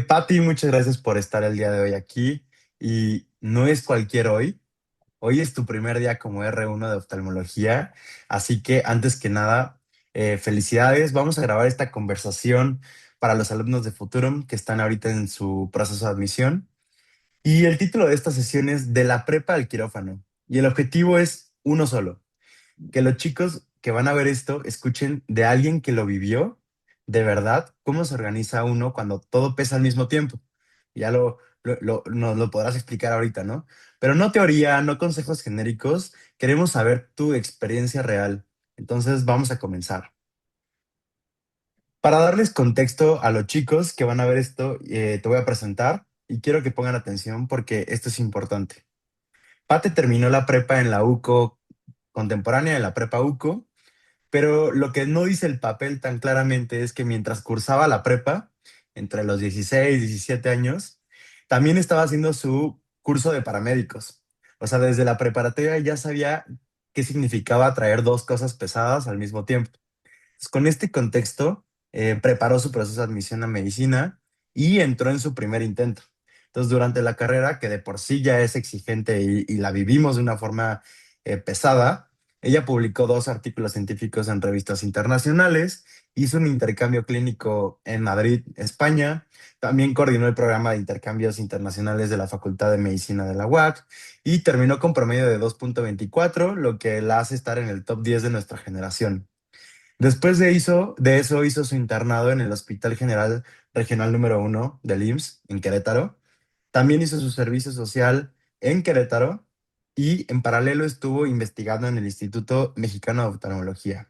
Patti, muchas gracias por estar el día de hoy aquí. Y no es cualquier hoy. Hoy es tu primer día como R1 de oftalmología. Así que antes que nada, felicidades. Vamos a grabar esta conversación para los alumnos de Futurum que están ahorita en su proceso de admisión. Y el título de esta sesión es De la prepa al quirófano. Y el objetivo es uno solo: que los chicos que van a ver esto escuchen de alguien que lo vivió de verdad, cómo se organiza uno cuando todo pesa al mismo tiempo. Ya nos lo podrás explicar ahorita, ¿no? Pero no teoría, no consejos genéricos, queremos saber tu experiencia real. Entonces vamos a comenzar. Para darles contexto a los chicos que van a ver esto, te voy a presentar y quiero que pongan atención porque esto es importante. Pate terminó la prepa en la UCO contemporánea, en la prepa UCO. Pero lo que no dice el papel tan claramente es que mientras cursaba la prepa, entre los 16 y 17 años, también estaba haciendo su curso de paramédicos. O sea, desde la preparatoria ya sabía qué significaba traer dos cosas pesadas al mismo tiempo. Pues, con este contexto, preparó su proceso de admisión a medicina y entró en su primer intento. Entonces, durante la carrera, que de por sí ya es exigente y la vivimos de una forma pesada, ella publicó dos artículos científicos en revistas internacionales, hizo un intercambio clínico en Madrid, España, también coordinó el programa de intercambios internacionales de la Facultad de Medicina de la UAC y terminó con promedio de 2.24, lo que la hace estar en el top 10 de nuestra generación. Después de eso hizo su internado en el Hospital General Regional número 1 del IMSS en Querétaro. También hizo su servicio social en Querétaro y en paralelo estuvo investigando en el Instituto Mexicano de Oftalmología.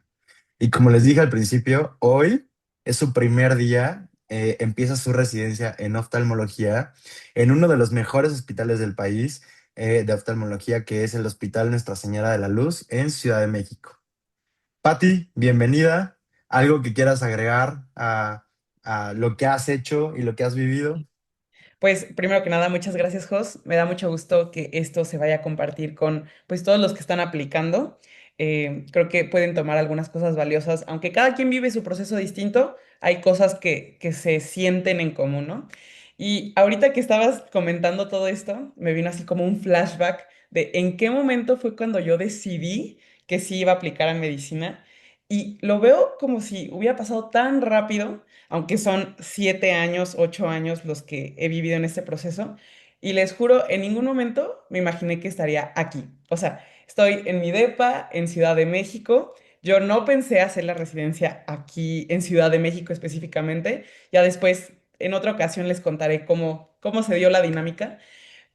Y como les dije al principio, hoy es su primer día, empieza su residencia en oftalmología en uno de los mejores hospitales del país de oftalmología, que es el Hospital Nuestra Señora de la Luz en Ciudad de México. Patti, bienvenida. ¿Algo que quieras agregar a lo que has hecho y lo que has vivido? Pues primero que nada, muchas gracias, Jos. Me da mucho gusto que esto se vaya a compartir con pues todos los que están aplicando. Creo que pueden tomar algunas cosas valiosas, aunque cada quien vive su proceso distinto, hay cosas que se sienten en común, ¿no? Y ahorita que estabas comentando todo esto, me vino así como un flashback de en qué momento fue cuando yo decidí que sí iba a aplicar a medicina. Y lo veo como si hubiera pasado tan rápido, aunque son 7 años, 8 años los que he vivido en este proceso, y les juro, en ningún momento me imaginé que estaría aquí. O sea, estoy en mi depa, en Ciudad de México. Yo no pensé hacer la residencia aquí en Ciudad de México específicamente. Ya después, en otra ocasión, les contaré cómo se dio la dinámica.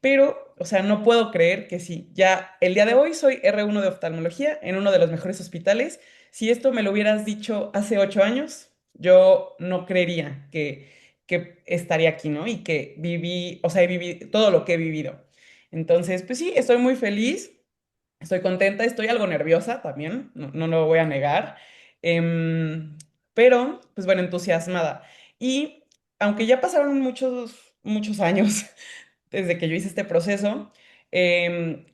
Pero, o sea, no puedo creer que sí, ya el día de hoy soy R1 de oftalmología en uno de los mejores hospitales. Si esto me lo hubieras dicho hace 8 años, yo no creería que estaría aquí, ¿no? Y que viví, o sea, he vivido todo lo que he vivido. Entonces, pues sí, estoy muy feliz, estoy contenta, estoy algo nerviosa también, no lo voy a negar. Em, pero, pues bueno, entusiasmada. Y aunque ya pasaron muchos años desde que yo hice este proceso, em,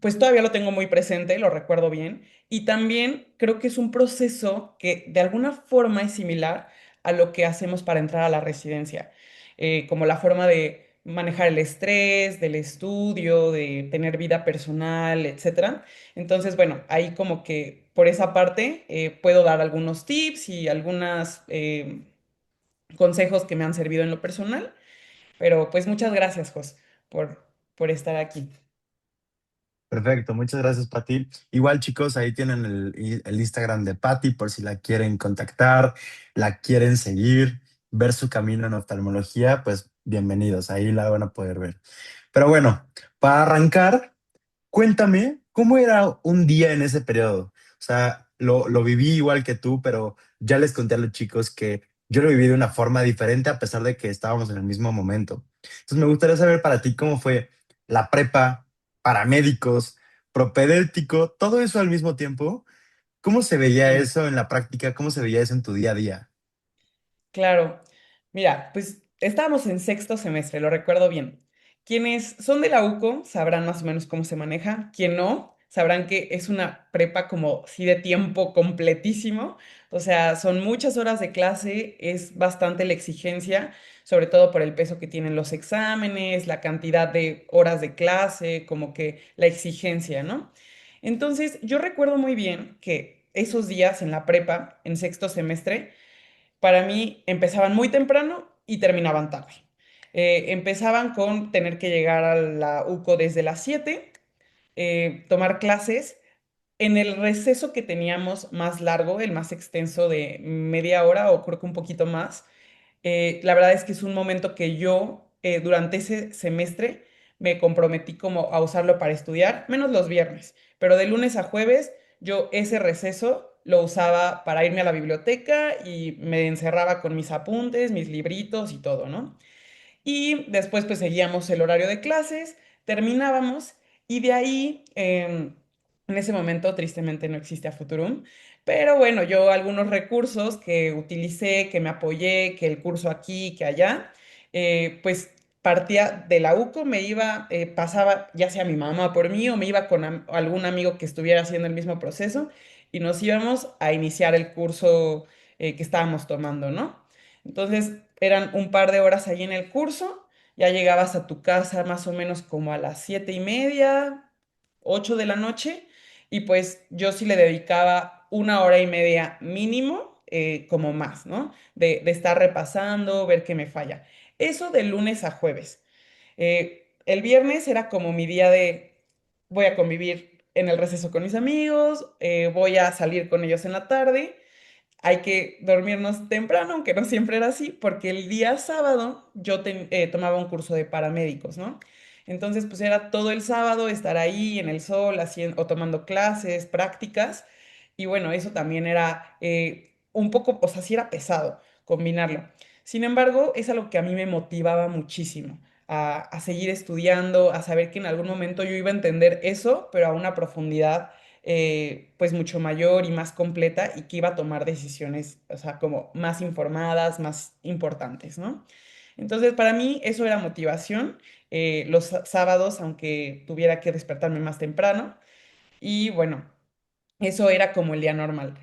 pues todavía lo tengo muy presente, lo recuerdo bien, y también creo que es un proceso que de alguna forma es similar a lo que hacemos para entrar a la residencia, como la forma de manejar el estrés, del estudio, de tener vida personal, etcétera. Entonces, bueno, ahí como que por esa parte puedo dar algunos tips y algunos consejos que me han servido en lo personal. Pero pues muchas gracias, Jos, por estar aquí. Perfecto, muchas gracias, Pati. Igual, chicos, ahí tienen el Instagram de Pati por si la quieren contactar, la quieren seguir, ver su camino en oftalmología, pues bienvenidos, ahí la van a poder ver. Pero bueno, para arrancar, cuéntame, ¿cómo era un día en ese periodo? O sea, lo viví igual que tú, pero ya les conté a los chicos que yo lo viví de una forma diferente a pesar de que estábamos en el mismo momento. Entonces, me gustaría saber para ti cómo fue la prepa, paramédicos, propedéutico, todo eso al mismo tiempo. ¿Cómo se veía Sí. eso en la práctica? ¿Cómo se veía eso en tu día a día? Claro, mira, pues estábamos en sexto semestre, lo recuerdo bien. Quienes son de la UCO sabrán más o menos cómo se maneja, quien no, sabrán que es una prepa como sí de tiempo completísimo. O sea, son muchas horas de clase, es bastante la exigencia, sobre todo por el peso que tienen los exámenes, la cantidad de horas de clase, como que la exigencia, ¿no? Entonces, yo recuerdo muy bien que esos días en la prepa, en sexto semestre, para mí empezaban muy temprano y terminaban tarde. Empezaban con tener que llegar a la UCO desde las 7, tomar clases. En el receso que teníamos más largo, el más extenso de media hora o creo que un poquito más, la verdad es que es un momento que yo durante ese semestre me comprometí como a usarlo para estudiar, menos los viernes, pero de lunes a jueves yo ese receso lo usaba para irme a la biblioteca y me encerraba con mis apuntes, mis libritos y todo, ¿no? Y después pues seguíamos el horario de clases, terminábamos y de ahí, en ese momento tristemente no existía Futurum, pero bueno, yo algunos recursos que utilicé, que me apoyé, que el curso aquí, que allá, pues partía de la UCO, me iba, pasaba ya sea mi mamá por mí o me iba con algún amigo que estuviera haciendo el mismo proceso y nos íbamos a iniciar el curso que estábamos tomando, ¿no? Entonces eran un par de horas ahí en el curso, ya llegabas a tu casa más o menos como a las 7:30, 8 de la noche, y pues yo sí le dedicaba 1 hora y media mínimo, como más, ¿no? De estar repasando, ver qué me falla. Eso de lunes a jueves. El viernes era como mi día de voy a convivir en el receso con mis amigos, voy a salir con ellos en la tarde, hay que dormirnos temprano, aunque no siempre era así, porque el día sábado yo tomaba un curso de paramédicos, ¿no? Entonces, pues era todo el sábado estar ahí en el sol haciendo, o tomando clases, prácticas, y bueno, eso también era un poco, o sea, sí era pesado combinarlo. Sin embargo, es algo que a mí me motivaba muchísimo a seguir estudiando, a saber que en algún momento yo iba a entender eso, pero a una profundidad pues mucho mayor y más completa y que iba a tomar decisiones, o sea, como más informadas, más importantes, ¿no? Entonces, para mí eso era motivación, los sábados, aunque tuviera que despertarme más temprano, y bueno, eso era como el día normal.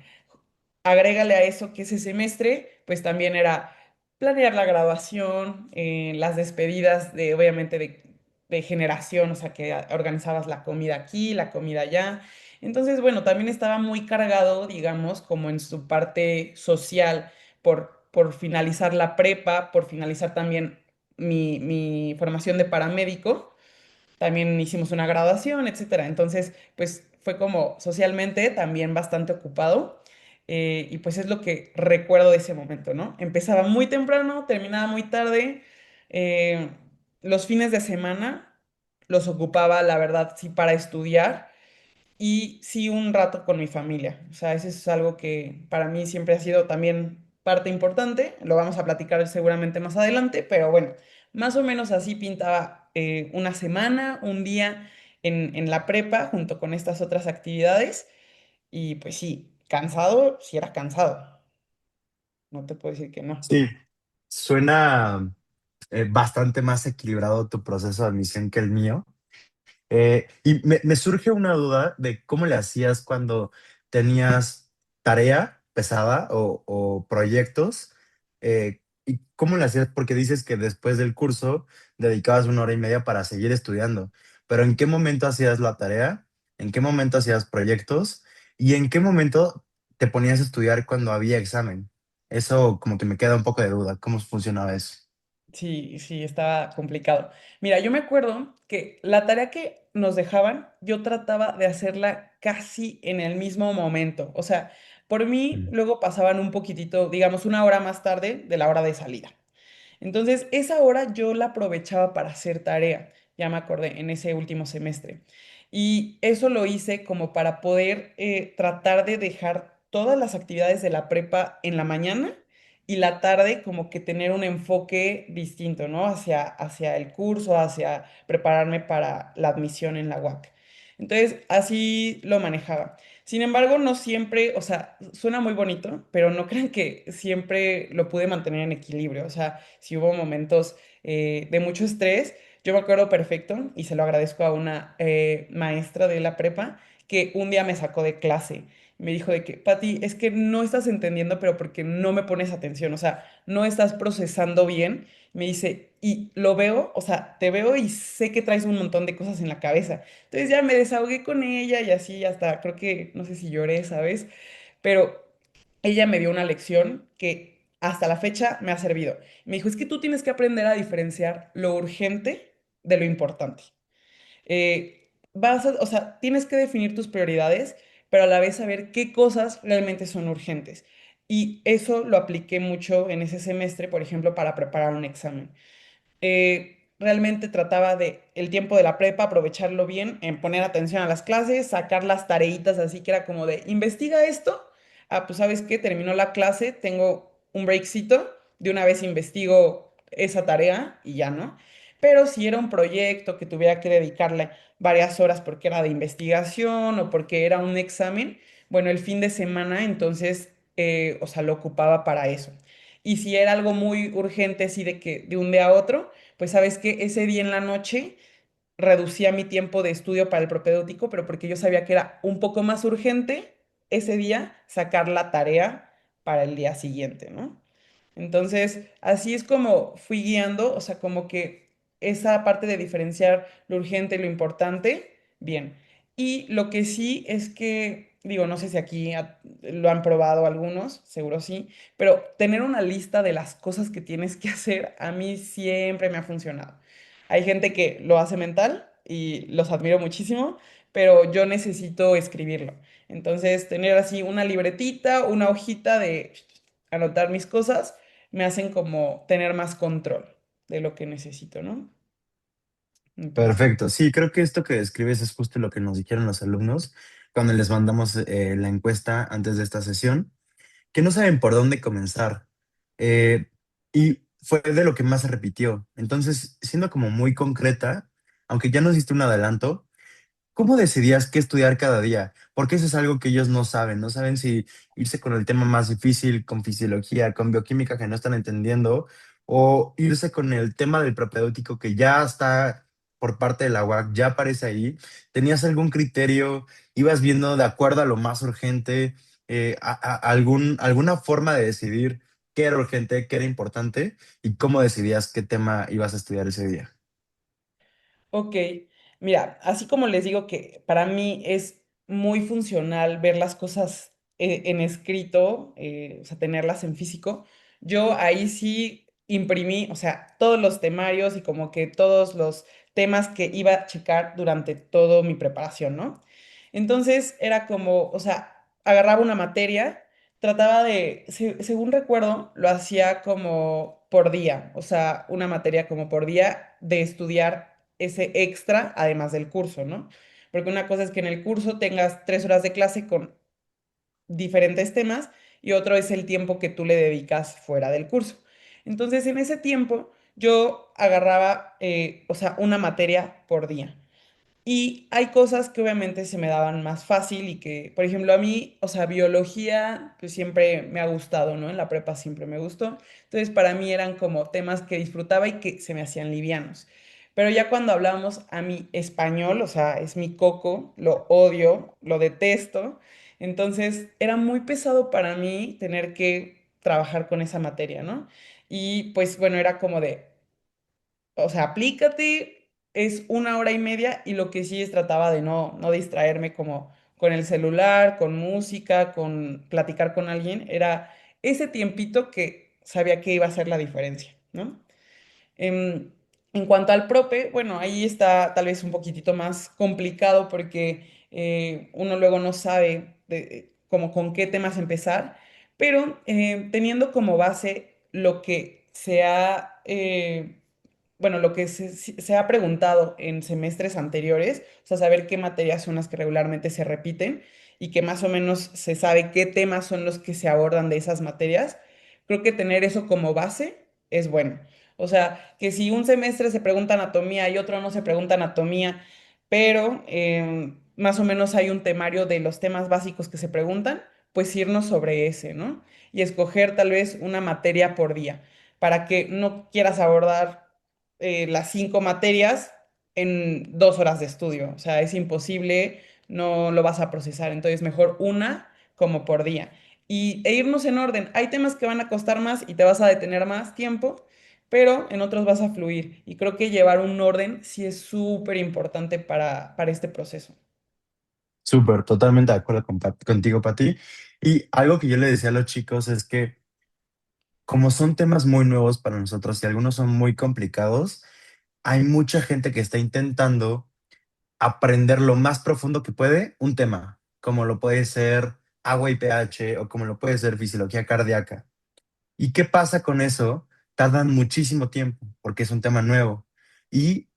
Agrégale a eso que ese semestre, pues también era planear la graduación, las despedidas de, obviamente, de generación, o sea, que organizabas la comida aquí, la comida allá. Entonces, bueno, también estaba muy cargado, digamos, como en su parte social, por finalizar la prepa, por finalizar también mi formación de paramédico. También hicimos una graduación, etcétera. Entonces, pues fue como socialmente también bastante ocupado, y pues es lo que recuerdo de ese momento, ¿no? Empezaba muy temprano, terminaba muy tarde. eh, los fines de semana los ocupaba, la verdad, sí, para estudiar y sí un rato con mi familia. O sea, eso es algo que para mí siempre ha sido también parte importante. Lo vamos a platicar seguramente más adelante, pero bueno, más o menos así pintaba una semana, un día en la prepa junto con estas otras actividades. Y pues sí, cansado, sí era cansado. No te puedo decir que no. Sí, suena bastante más equilibrado tu proceso de admisión que el mío. Y me surge una duda de cómo le hacías cuando tenías tarea pesada o proyectos, y cómo le hacías, porque dices que después del curso dedicabas 1 hora y media para seguir estudiando, pero ¿en qué momento hacías la tarea? ¿En qué momento hacías proyectos? ¿Y en qué momento te ponías a estudiar cuando había examen? Eso como que me queda un poco de duda, ¿cómo funcionaba eso? Sí, sí, estaba complicado. Mira, yo me acuerdo que la tarea que nos dejaban, yo trataba de hacerla casi en el mismo momento. O sea, por mí Mm. luego pasaban un poquitito, digamos, 1 hora más tarde de la hora de salida. Entonces, esa hora yo la aprovechaba para hacer tarea, ya me acordé, en ese último semestre. Y eso lo hice como para poder tratar de dejar todas las actividades de la prepa en la mañana y la tarde como que tener un enfoque distinto, ¿no? Hacia el curso, hacia prepararme para la admisión en la UAC. Entonces, así lo manejaba. Sin embargo, no siempre, o sea, suena muy bonito, pero no crean que siempre lo pude mantener en equilibrio. O sea, si hubo momentos de mucho estrés, yo me acuerdo perfecto y se lo agradezco a una maestra de la prepa que un día me sacó de clase. Me dijo de que, Pati, es que no estás entendiendo, pero porque no me pones atención, o sea, no estás procesando bien. Me dice, y lo veo, o sea, te veo y sé que traes un montón de cosas en la cabeza. Entonces ya me desahogué con ella y así hasta creo que, no sé si lloré, ¿sabes? Pero ella me dio una lección que hasta la fecha me ha servido. Me dijo, es que tú tienes que aprender a diferenciar lo urgente de lo importante. O sea, tienes que definir tus prioridades, pero a la vez saber qué cosas realmente son urgentes. Y eso lo apliqué mucho en ese semestre, por ejemplo, para preparar un examen. Realmente trataba de el tiempo de la prepa, aprovecharlo bien, en poner atención a las clases, sacar las tareitas así que era como de, investiga esto. Ah, pues sabes qué, terminó la clase, tengo un breakcito, de una vez investigo esa tarea y ya, ¿no? Pero si era un proyecto que tuviera que dedicarle varias horas porque era de investigación o porque era un examen, bueno, el fin de semana entonces, o sea, lo ocupaba para eso. Y si era algo muy urgente, así de que de un día a otro, pues sabes que ese día en la noche reducía mi tiempo de estudio para el propedéutico, pero porque yo sabía que era un poco más urgente ese día sacar la tarea para el día siguiente, ¿no? Entonces, así es como fui guiando, o sea, como que esa parte de diferenciar lo urgente y lo importante, bien. Y lo que sí es que, digo, no sé si aquí lo han probado algunos, seguro sí, pero tener una lista de las cosas que tienes que hacer a mí siempre me ha funcionado. Hay gente que lo hace mental y los admiro muchísimo, pero yo necesito escribirlo. Entonces, tener así una libretita, una hojita de anotar mis cosas me hacen como tener más control de lo que necesito, ¿no? Entonces, Perfecto. Sí, creo que esto que describes es justo lo que nos dijeron los alumnos cuando les mandamos la encuesta antes de esta sesión, que no saben por dónde comenzar. Eh, y fue de lo que más se repitió. Entonces, siendo como muy concreta, aunque ya nos diste un adelanto, ¿cómo decidías qué estudiar cada día? Porque eso es algo que ellos no saben. No saben si irse con el tema más difícil, con fisiología, con bioquímica que no están entendiendo, o irse con el tema del propedéutico que ya está por parte de la UAC, ya aparece ahí. ¿Tenías algún criterio? ¿Ibas viendo de acuerdo a lo más urgente? ¿Alguna forma de decidir qué era urgente, qué era importante y cómo decidías qué tema ibas a estudiar ese día? ok, mira, así como les digo que para mí es muy funcional ver las cosas en escrito, o sea, tenerlas en físico, yo ahí sí imprimí, o sea, todos los temarios y como que todos los temas que iba a checar durante toda mi preparación, ¿no? Entonces era como, o sea, agarraba una materia, trataba de, según recuerdo, lo hacía como por día, o sea, una materia como por día de estudiar ese extra además del curso, ¿no? Porque una cosa es que en el curso tengas 3 horas de clase con diferentes temas y otro es el tiempo que tú le dedicas fuera del curso. Entonces, en ese tiempo yo agarraba, o sea, una materia por día. Y hay cosas que obviamente se me daban más fácil y que, por ejemplo, a mí, o sea, biología, pues siempre me ha gustado, ¿no? En la prepa siempre me gustó. Entonces, para mí eran como temas que disfrutaba y que se me hacían livianos. Pero ya cuando hablábamos a mi español, o sea, es mi coco, lo odio, lo detesto. Entonces, era muy pesado para mí tener que trabajar con esa materia, ¿no? Y pues bueno, era como de, o sea, aplícate, es 1 hora y media y lo que sí es trataba de no distraerme como con el celular, con música, con platicar con alguien, era ese tiempito que sabía que iba a hacer la diferencia, ¿no? Em, en cuanto al prope, bueno, ahí está tal vez un poquitito más complicado porque uno luego no sabe como con qué temas empezar, pero teniendo como base lo que se ha, bueno, lo que se ha preguntado en semestres anteriores, o sea, saber qué materias son las que regularmente se repiten y que más o menos se sabe qué temas son los que se abordan de esas materias, creo que tener eso como base es bueno. O sea, que si un semestre se pregunta anatomía y otro no se pregunta anatomía, pero más o menos hay un temario de los temas básicos que se preguntan, pues irnos sobre ese, ¿no? Y escoger tal vez una materia por día, para que no quieras abordar las 5 materias en 2 horas de estudio. O sea, es imposible. no lo vas a procesar. Entonces, mejor una como por día. E irnos en orden. Hay temas que van a costar más y te vas a detener más tiempo, pero en otros vas a fluir. Y creo que llevar un orden sí es súper importante para este proceso. Súper, totalmente de acuerdo contigo, Pati. Y algo que yo le decía a los chicos es que como son temas muy nuevos para nosotros y algunos son muy complicados, hay mucha gente que está intentando aprender lo más profundo que puede un tema, como lo puede ser agua y pH o como lo puede ser fisiología cardíaca. ¿Y qué pasa con eso? Tardan muchísimo tiempo porque es un tema nuevo y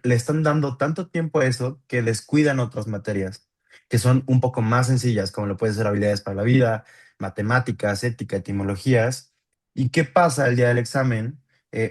le están dando tanto tiempo a eso que descuidan otras materias que son un poco más sencillas, como lo puede ser habilidades para la vida, matemáticas, ética, etimologías. ¿Y qué pasa el día del examen?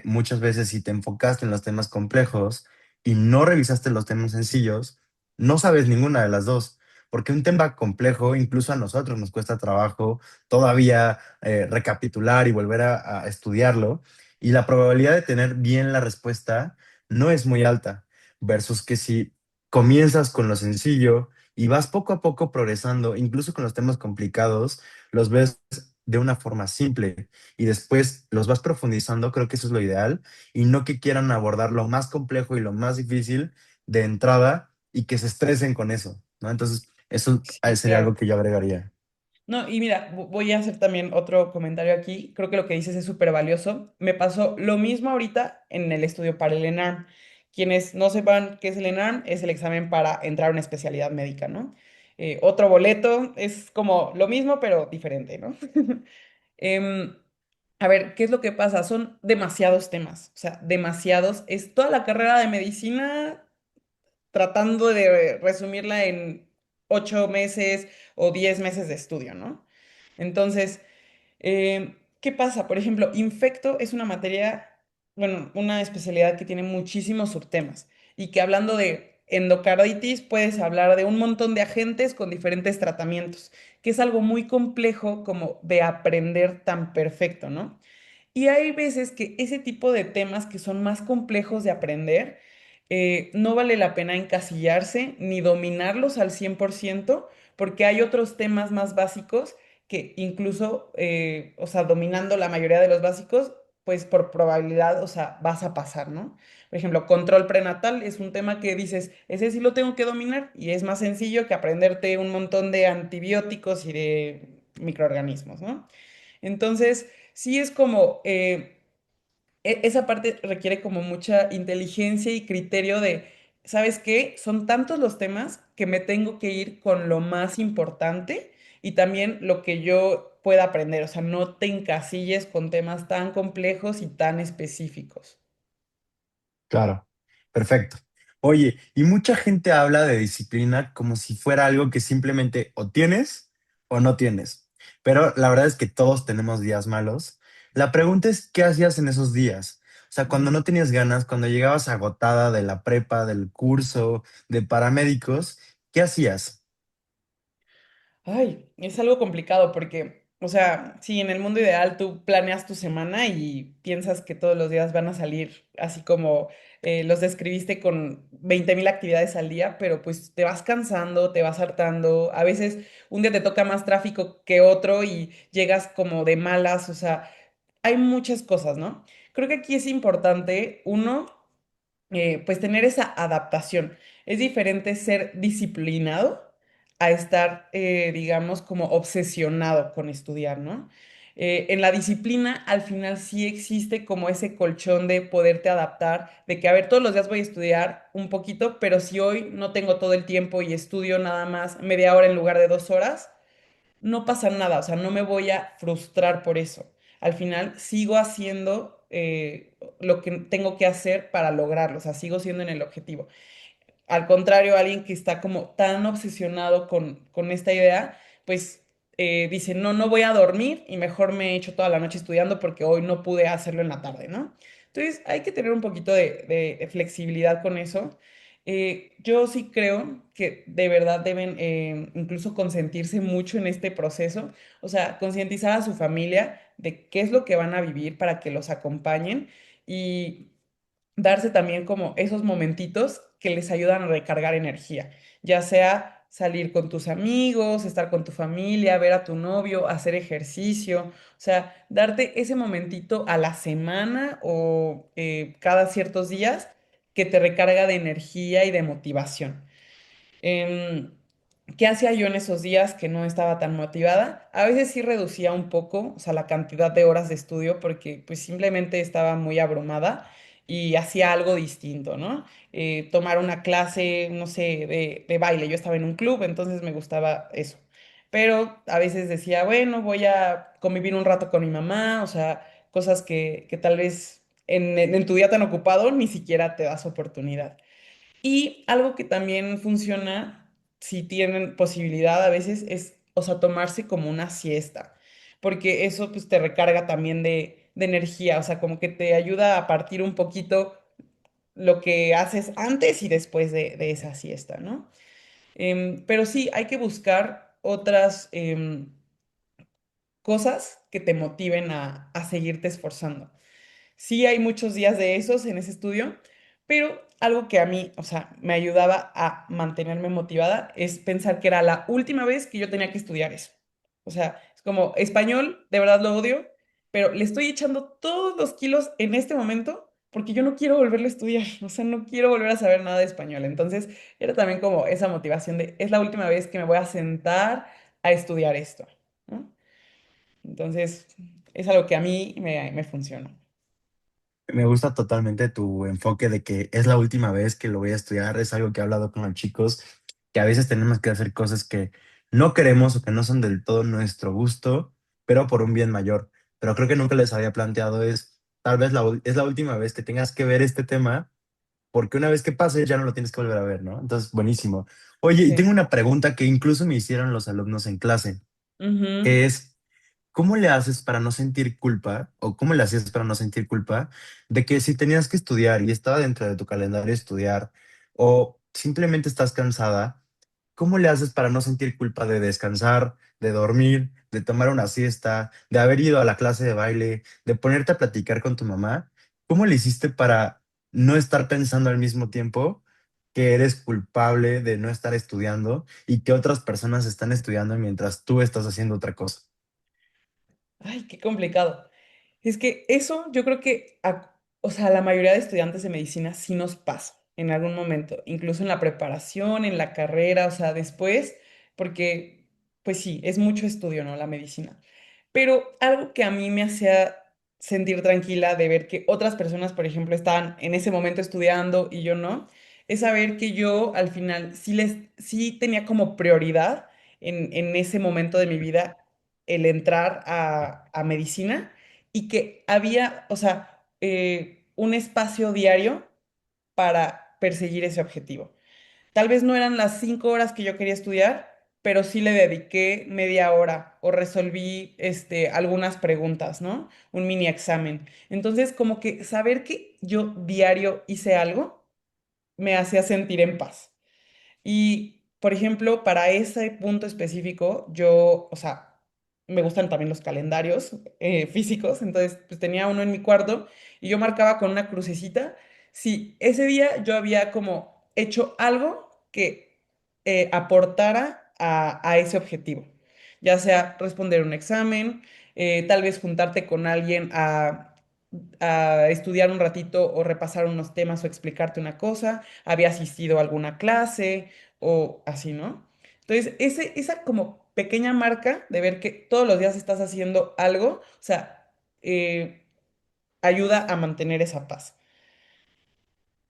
Muchas veces si te enfocaste en los temas complejos y no revisaste los temas sencillos, no sabes ninguna de las dos, porque un tema complejo incluso a nosotros nos cuesta trabajo todavía recapitular y volver a estudiarlo, y la probabilidad de tener bien la respuesta no es muy alta, versus que si comienzas con lo sencillo y vas poco a poco progresando, incluso con los temas complicados, los ves de una forma simple y después los vas profundizando, creo que eso es lo ideal, y no que quieran abordar lo más complejo y lo más difícil de entrada y que se estresen con eso, ¿no? Entonces, eso Sí, sería algo claro. que yo agregaría. No, y mira, voy a hacer también otro comentario aquí. Creo que lo que dices es súper valioso. Me pasó lo mismo ahorita en el estudio para el ENARM. Quienes no sepan qué es el ENARM, es el examen para entrar a una especialidad médica, ¿no? Otro boleto es como lo mismo, pero diferente, ¿no? Em, a ver, ¿qué es lo que pasa? Son demasiados temas, o sea, demasiados. Es toda la carrera de medicina tratando de resumirla en 8 meses o 10 meses de estudio, ¿no? Entonces, ¿qué pasa? Por ejemplo, infecto es una materia, bueno, una especialidad que tiene muchísimos subtemas y que hablando de endocarditis puedes hablar de un montón de agentes con diferentes tratamientos, que es algo muy complejo como de aprender tan perfecto, ¿no? Y hay veces que ese tipo de temas que son más complejos de aprender, no vale la pena encasillarse ni dominarlos al 100%, porque hay otros temas más básicos que incluso, o sea, dominando la mayoría de los básicos, pues por probabilidad, o sea, vas a pasar, ¿no? Por ejemplo, control prenatal es un tema que dices, ese sí lo tengo que dominar y es más sencillo que aprenderte un montón de antibióticos y de microorganismos, ¿no? Entonces, sí es como, esa parte requiere como mucha inteligencia y criterio de, ¿sabes qué? Son tantos los temas que me tengo que ir con lo más importante y también lo que yo pueda aprender. O sea, no te encasilles con temas tan complejos y tan específicos. Claro, perfecto. Oye, y mucha gente habla de disciplina como si fuera algo que simplemente o tienes o no tienes. Pero la verdad es que todos tenemos días malos. La pregunta es, ¿qué hacías en esos días? O sea, cuando no tenías ganas, cuando llegabas agotada de la prepa, del curso, de paramédicos, ¿qué hacías? Ay, es algo complicado porque, o sea, sí, en el mundo ideal tú planeas tu semana y piensas que todos los días van a salir así como los describiste con 20.000 actividades al día, pero pues te vas cansando, te vas hartando, a veces un día te toca más tráfico que otro y llegas como de malas, o sea, hay muchas cosas, ¿no? Creo que aquí es importante, uno, pues tener esa adaptación. Es diferente ser disciplinado a estar, digamos, como obsesionado con estudiar, ¿no? En la disciplina, al final sí existe como ese colchón de poderte adaptar, de que, a ver, todos los días voy a estudiar un poquito, pero si hoy no tengo todo el tiempo y estudio nada más media hora en lugar de 2 horas, no pasa nada, o sea, no me voy a frustrar por eso. Al final sigo haciendo lo que tengo que hacer para lograrlo, o sea, sigo siendo en el objetivo. Al contrario, alguien que está como tan obsesionado con esta idea, pues dice, no, no voy a dormir y mejor me he hecho toda la noche estudiando porque hoy no pude hacerlo en la tarde, ¿no? Entonces hay que tener un poquito de flexibilidad con eso. Yo sí creo que de verdad deben incluso consentirse mucho en este proceso, o sea, concientizar a su familia de qué es lo que van a vivir para que los acompañen y darse también como esos momentitos que les ayudan a recargar energía, ya sea salir con tus amigos, estar con tu familia, ver a tu novio, hacer ejercicio, o sea, darte ese momentito a la semana o cada ciertos días que te recarga de energía y de motivación. Em, ¿Qué hacía yo en esos días que no estaba tan motivada? A veces sí reducía un poco, o sea, la cantidad de horas de estudio porque pues simplemente estaba muy abrumada y hacía algo distinto, ¿no? Tomar una clase, no sé, de baile. Yo estaba en un club, entonces me gustaba eso. Pero a veces decía, bueno, voy a convivir un rato con mi mamá, o sea, cosas que tal vez en tu día tan ocupado ni siquiera te das oportunidad. Y algo que también funciona, si tienen posibilidad a veces, es, o sea, tomarse como una siesta, porque eso pues te recarga también de energía, o sea, como que te ayuda a partir un poquito lo que haces antes y después de esa siesta, ¿no? Pero sí, hay que buscar otras cosas que te motiven a seguirte esforzando. Sí hay muchos días de esos en ese estudio, pero algo que a mí, o sea, me ayudaba a mantenerme motivada es pensar que era la última vez que yo tenía que estudiar eso. O sea, es como español, de verdad lo odio, pero le estoy echando todos los kilos en este momento porque yo no quiero volverlo a estudiar, o sea, no quiero volver a saber nada de español. Entonces, era también como esa motivación de, es la última vez que me voy a sentar a estudiar esto, ¿no? Entonces, es algo que a mí me funciona. Me gusta totalmente tu enfoque de que es la última vez que lo voy a estudiar. Es algo que he hablado con los chicos, que a veces tenemos que hacer cosas que no queremos o que no son del todo nuestro gusto, pero por un bien mayor. Pero creo que nunca les había planteado es, tal vez es la última vez que tengas que ver este tema, porque una vez que pase ya no lo tienes que volver a ver, ¿no? Entonces, buenísimo. Oye, y Sí. tengo una pregunta que incluso me hicieron los alumnos en clase, Ujú. que es... ¿Cómo le haces para no sentir culpa o cómo le hacías para no sentir culpa de que si tenías que estudiar y estaba dentro de tu calendario estudiar o simplemente estás cansada, cómo le haces para no sentir culpa de descansar, de dormir, de tomar una siesta, de haber ido a la clase de baile, de ponerte a platicar con tu mamá? ¿Cómo le hiciste para no estar pensando al mismo tiempo que eres culpable de no estar estudiando y que otras personas están estudiando mientras tú estás haciendo otra cosa? Ay, qué complicado. Es que eso yo creo que, o sea, a la mayoría de estudiantes de medicina sí nos pasa en algún momento, incluso en la preparación, en la carrera, o sea, después, porque, pues sí, es mucho estudio, ¿no? La medicina. Pero algo que a mí me hacía sentir tranquila de ver que otras personas, por ejemplo, estaban en ese momento estudiando y yo no, es saber que yo al final sí tenía como prioridad en ese momento de mi vida el entrar a medicina y que había, o sea, un espacio diario para perseguir ese objetivo. Tal vez no eran las 5 horas que yo quería estudiar, pero sí le dediqué media hora o resolví algunas preguntas, ¿no? Un mini examen. Entonces, como que saber que yo diario hice algo me hacía sentir en paz. Y, por ejemplo, para ese punto específico, yo, o sea, me gustan también los calendarios físicos, entonces, pues tenía uno en mi cuarto y yo marcaba con una crucecita si ese día yo había como hecho algo que aportara a ese objetivo, ya sea responder un examen, tal vez juntarte con alguien a estudiar un ratito o repasar unos temas o explicarte una cosa, había asistido a alguna clase o así, ¿no? Entonces, esa como pequeña marca de ver que todos los días estás haciendo algo, o sea, ayuda a mantener esa paz.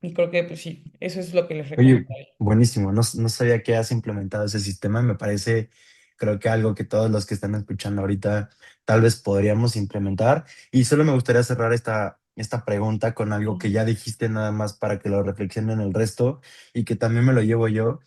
Y creo que, pues sí, eso es lo que les Oye, recomendaría. buenísimo. No, no sabía que has implementado ese sistema. Me parece, creo que algo que todos los que están escuchando ahorita tal vez podríamos implementar. Y solo me gustaría cerrar esta pregunta con algo que ya dijiste nada más para que lo reflexionen el resto y que también me lo llevo yo,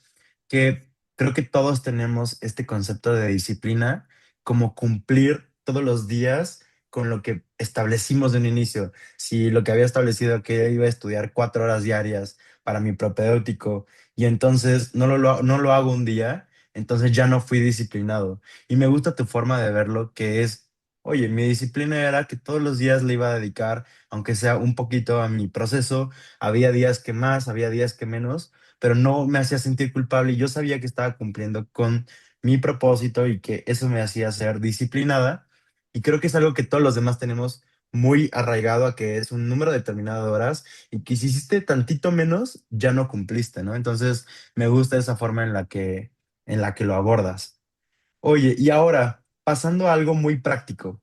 que creo que todos tenemos este concepto de disciplina como cumplir todos los días con lo que establecimos de un inicio. Si lo que había establecido que iba a estudiar 4 horas diarias para mi propedéutico y entonces no lo hago un día, entonces ya no fui disciplinado. Y me gusta tu forma de verlo, que es Oye, mi disciplina era que todos los días le iba a dedicar, aunque sea un poquito, a mi proceso. Había días que más, había días que menos, pero no me hacía sentir culpable y yo sabía que estaba cumpliendo con mi propósito y que eso me hacía ser disciplinada. Y creo que es algo que todos los demás tenemos muy arraigado a que es un número determinado de horas y que si hiciste tantito menos, ya no cumpliste, ¿no? Entonces, me gusta esa forma en la que lo abordas. Oye, y ahora, pasando a algo muy práctico.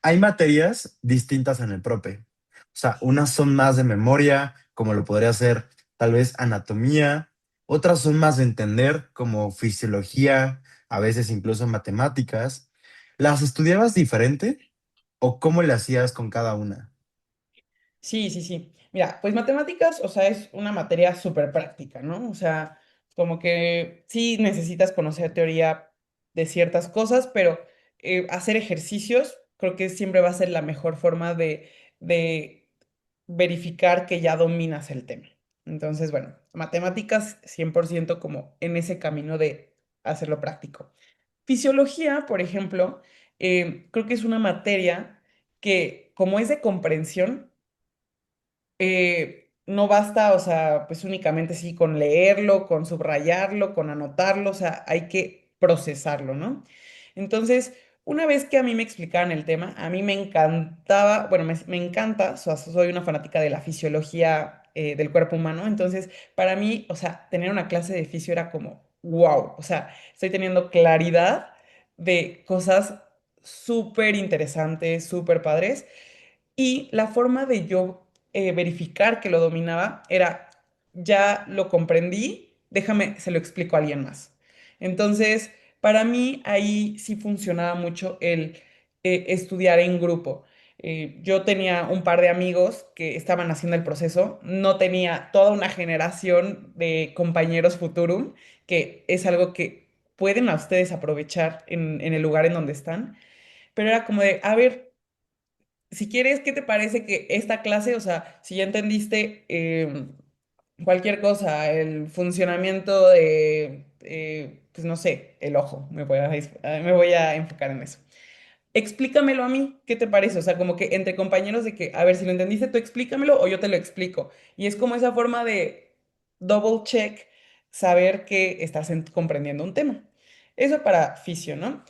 Hay materias distintas en el prope. O sea, unas son más de memoria, como lo podría ser tal vez anatomía, otras son más de entender, como fisiología, a veces incluso matemáticas. ¿Las estudiabas diferente o cómo le hacías con cada una? Sí, sí, sí. Mira, pues matemáticas, o sea, es una materia súper práctica, ¿no? O sea, como que sí necesitas conocer teoría de ciertas cosas, pero hacer ejercicios creo que siempre va a ser la mejor forma de verificar que ya dominas el tema. Entonces, bueno, matemáticas 100% como en ese camino de hacerlo práctico. Fisiología, por ejemplo, creo que es una materia que como es de comprensión, no basta, o sea, pues únicamente sí con leerlo, con subrayarlo, con anotarlo, o sea, hay que procesarlo, ¿no? Entonces, una vez que a mí me explicaban el tema, a mí me encantaba, bueno, me encanta, o sea, soy una fanática de la fisiología del cuerpo humano, entonces, para mí, o sea, tener una clase de fisio era como, wow, o sea, estoy teniendo claridad de cosas súper interesantes, súper padres. Y la forma de yo verificar que lo dominaba era, ya lo comprendí, déjame, se lo explico a alguien más. Entonces, para mí ahí sí funcionaba mucho el estudiar en grupo. Yo tenía un par de amigos que estaban haciendo el proceso, no tenía toda una generación de compañeros Futurum, que es algo que pueden a ustedes aprovechar en el lugar en donde están, pero era como de, a ver, si quieres, ¿qué te parece que esta clase, o sea, si ya entendiste cualquier cosa, el funcionamiento de, pues no sé, el ojo, me voy a enfocar en eso. Explícamelo a mí, ¿qué te parece? O sea, como que entre compañeros de que, a ver, si lo entendiste, tú explícamelo o yo te lo explico. Y es como esa forma de double check, saber que estás comprendiendo un tema. Eso para fisio, ¿no?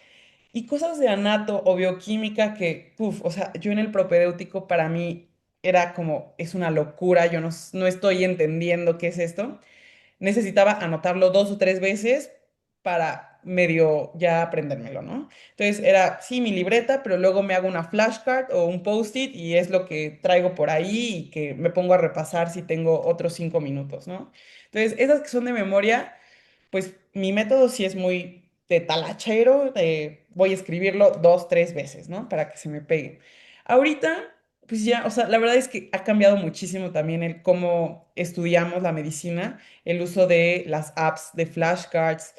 Y cosas de anato o bioquímica que, puf, o sea, yo en el propedéutico para mí era como, es una locura, yo no estoy entendiendo qué es esto. Necesitaba anotarlo 2 o 3 veces para medio ya aprendérmelo, ¿no? Entonces era, sí, mi libreta, pero luego me hago una flashcard o un post-it y es lo que traigo por ahí y que me pongo a repasar si tengo otros 5 minutos, ¿no? Entonces, esas que son de memoria pues mi método sí es muy de talachero, de voy a escribirlo 2, 3 veces, ¿no? Para que se me pegue. Ahorita, pues ya, o sea, la verdad es que ha cambiado muchísimo también el cómo estudiamos la medicina, el uso de las apps de flashcards,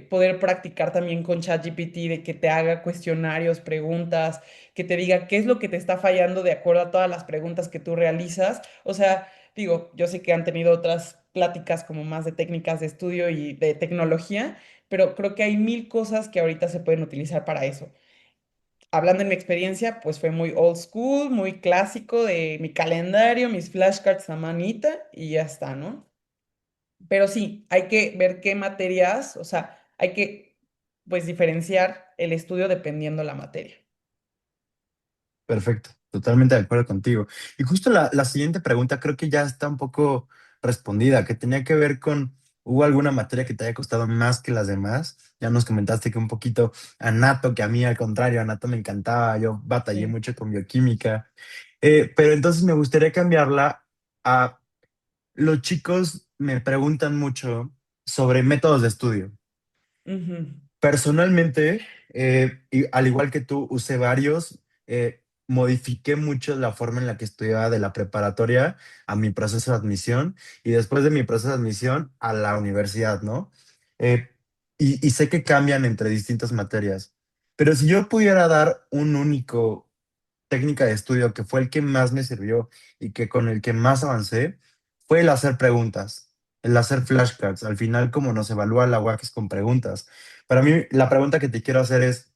poder practicar también con ChatGPT, de que te haga cuestionarios, preguntas, que te diga qué es lo que te está fallando de acuerdo a todas las preguntas que tú realizas. O sea, digo, yo sé que han tenido otras pláticas como más de técnicas de estudio y de tecnología, pero creo que hay mil cosas que ahorita se pueden utilizar para eso. Hablando en mi experiencia, pues fue muy old school, muy clásico de mi calendario, mis flashcards a manita y ya está, ¿no? Pero sí, hay que ver qué materias, o sea, hay que pues diferenciar el estudio dependiendo la materia. Perfecto, totalmente de acuerdo contigo. Y justo la siguiente pregunta creo que ya está un poco respondida, que tenía que ver con, ¿hubo alguna materia que te haya costado más que las demás? Ya nos comentaste que un poquito anato, que a mí al contrario, anato me encantaba, yo batallé Sí. mucho con bioquímica. Pero entonces me gustaría cambiarla a, los chicos me preguntan mucho sobre métodos de estudio. Ujú. Personalmente, y al igual que tú, usé varios, modifiqué mucho la forma en la que estudiaba de la preparatoria a mi proceso de admisión y después de mi proceso de admisión a la universidad, ¿no? Eh, y sé que cambian entre distintas materias, pero si yo pudiera dar un único técnica de estudio que fue el que más me sirvió y que con el que más avancé, fue el hacer preguntas, el hacer flashcards. Al final, como nos evalúa la UAC es con preguntas. Para mí, la pregunta que te quiero hacer es,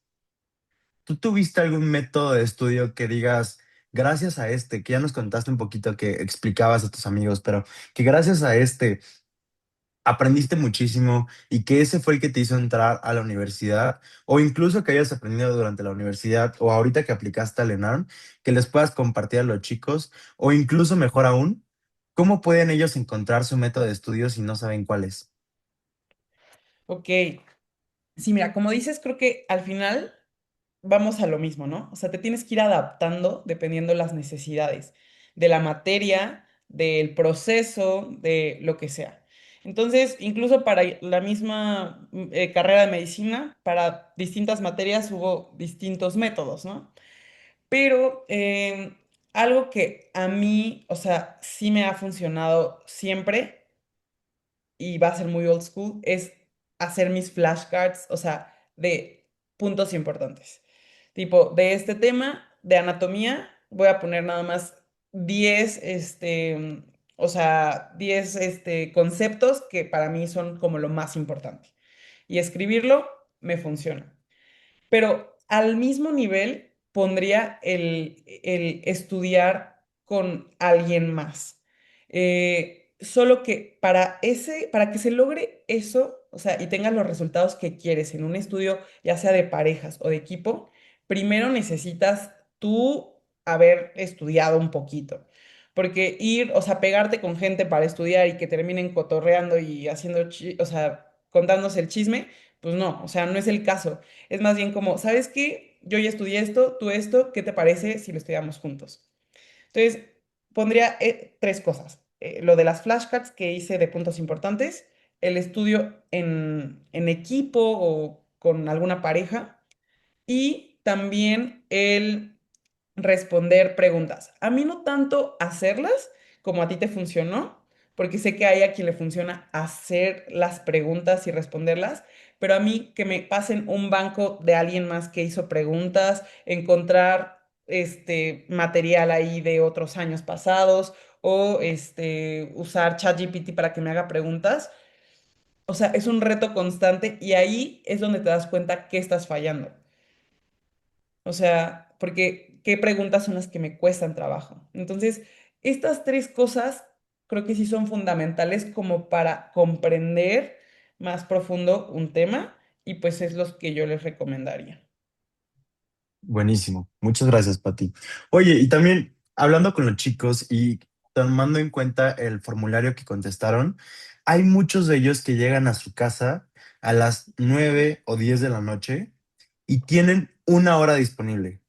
¿tú tuviste algún método de estudio que digas, gracias a este, que ya nos contaste un poquito que explicabas a tus amigos, pero que gracias a este aprendiste muchísimo y que ese fue el que te hizo entrar a la universidad o incluso que hayas aprendido durante la universidad o ahorita que aplicaste al ENARM, que les puedas compartir a los chicos o incluso mejor aún, cómo pueden ellos encontrar su método de estudio si no saben cuál es? Ok, sí, mira, como dices, creo que al final vamos a lo mismo, ¿no? O sea, te tienes que ir adaptando dependiendo las necesidades de la materia, del proceso, de lo que sea. Entonces, incluso para la misma carrera de medicina, para distintas materias hubo distintos métodos, ¿no? Pero algo que a mí, o sea, sí me ha funcionado siempre y va a ser muy old school, es hacer mis flashcards, o sea, de puntos importantes. Tipo, de este tema, de anatomía, voy a poner nada más 10 o sea, 10 conceptos que para mí son como lo más importante. Y escribirlo me funciona, pero al mismo nivel pondría el estudiar con alguien más. Solo que para que se logre eso, o sea, y tengas los resultados que quieres en un estudio, ya sea de parejas o de equipo, primero necesitas tú haber estudiado un poquito. Porque ir, o sea, pegarte con gente para estudiar y que terminen cotorreando y haciendo, o sea, contándose el chisme, pues no, o sea, no es el caso. Es más bien como, ¿sabes qué? Yo ya estudié esto, tú esto, ¿qué te parece si lo estudiamos juntos? Entonces, pondría tres cosas. Lo de las flashcards que hice de puntos importantes, el estudio en equipo o con alguna pareja y también el responder preguntas. A mí no tanto hacerlas como a ti te funcionó, porque sé que hay a quien le funciona hacer las preguntas y responderlas, pero a mí que me pasen un banco de alguien más que hizo preguntas, encontrar material ahí de otros años pasados o usar ChatGPT para que me haga preguntas. O sea, es un reto constante y ahí es donde te das cuenta que estás fallando. O sea, porque qué preguntas son las que me cuestan trabajo. Entonces, estas tres cosas creo que sí son fundamentales como para comprender más profundo un tema y pues es los que yo les recomendaría. Buenísimo. Muchas gracias, Pati. Oye, y también hablando con los chicos y tomando en cuenta el formulario que contestaron, hay muchos de ellos que llegan a su casa a las 9 o 10 de la noche y tienen una hora disponible.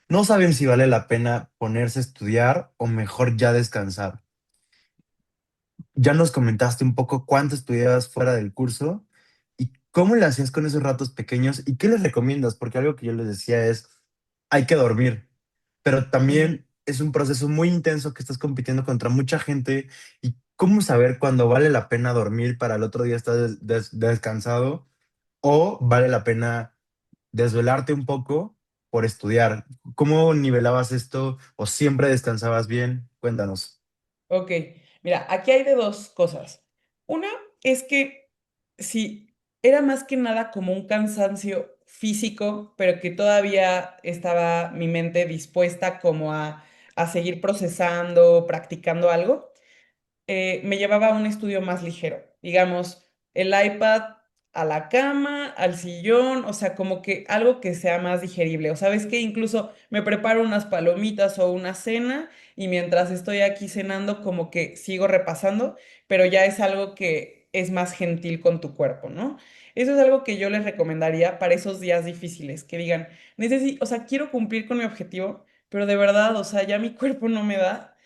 No saben si vale la pena ponerse a estudiar o mejor ya descansar. Ya nos comentaste un poco cuánto estudiabas fuera del curso y cómo le hacías con esos ratos pequeños y qué les recomiendas, porque algo que yo les decía es, hay que dormir, pero Ujú. también es un proceso muy intenso que estás compitiendo contra mucha gente y cómo saber cuándo vale la pena dormir para el otro día estar descansado o vale la pena desvelarte un poco por estudiar. ¿Cómo nivelabas esto o siempre descansabas bien? Cuéntanos. Ok, mira, aquí hay de dos cosas. Una es que si era más que nada como un cansancio físico, pero que todavía estaba mi mente dispuesta como a seguir procesando, practicando algo, me llevaba a un estudio más ligero. Digamos, el iPad a la cama, al sillón, o sea, como que algo que sea más digerible. O sabes que incluso me preparo unas palomitas o una cena y mientras estoy aquí cenando, como que sigo repasando, pero ya es algo que es más gentil con tu cuerpo, ¿no? Eso es algo que yo les recomendaría para esos días difíciles, que digan, necesito, o sea, quiero cumplir con mi objetivo, pero de verdad, o sea, ya mi cuerpo no me da,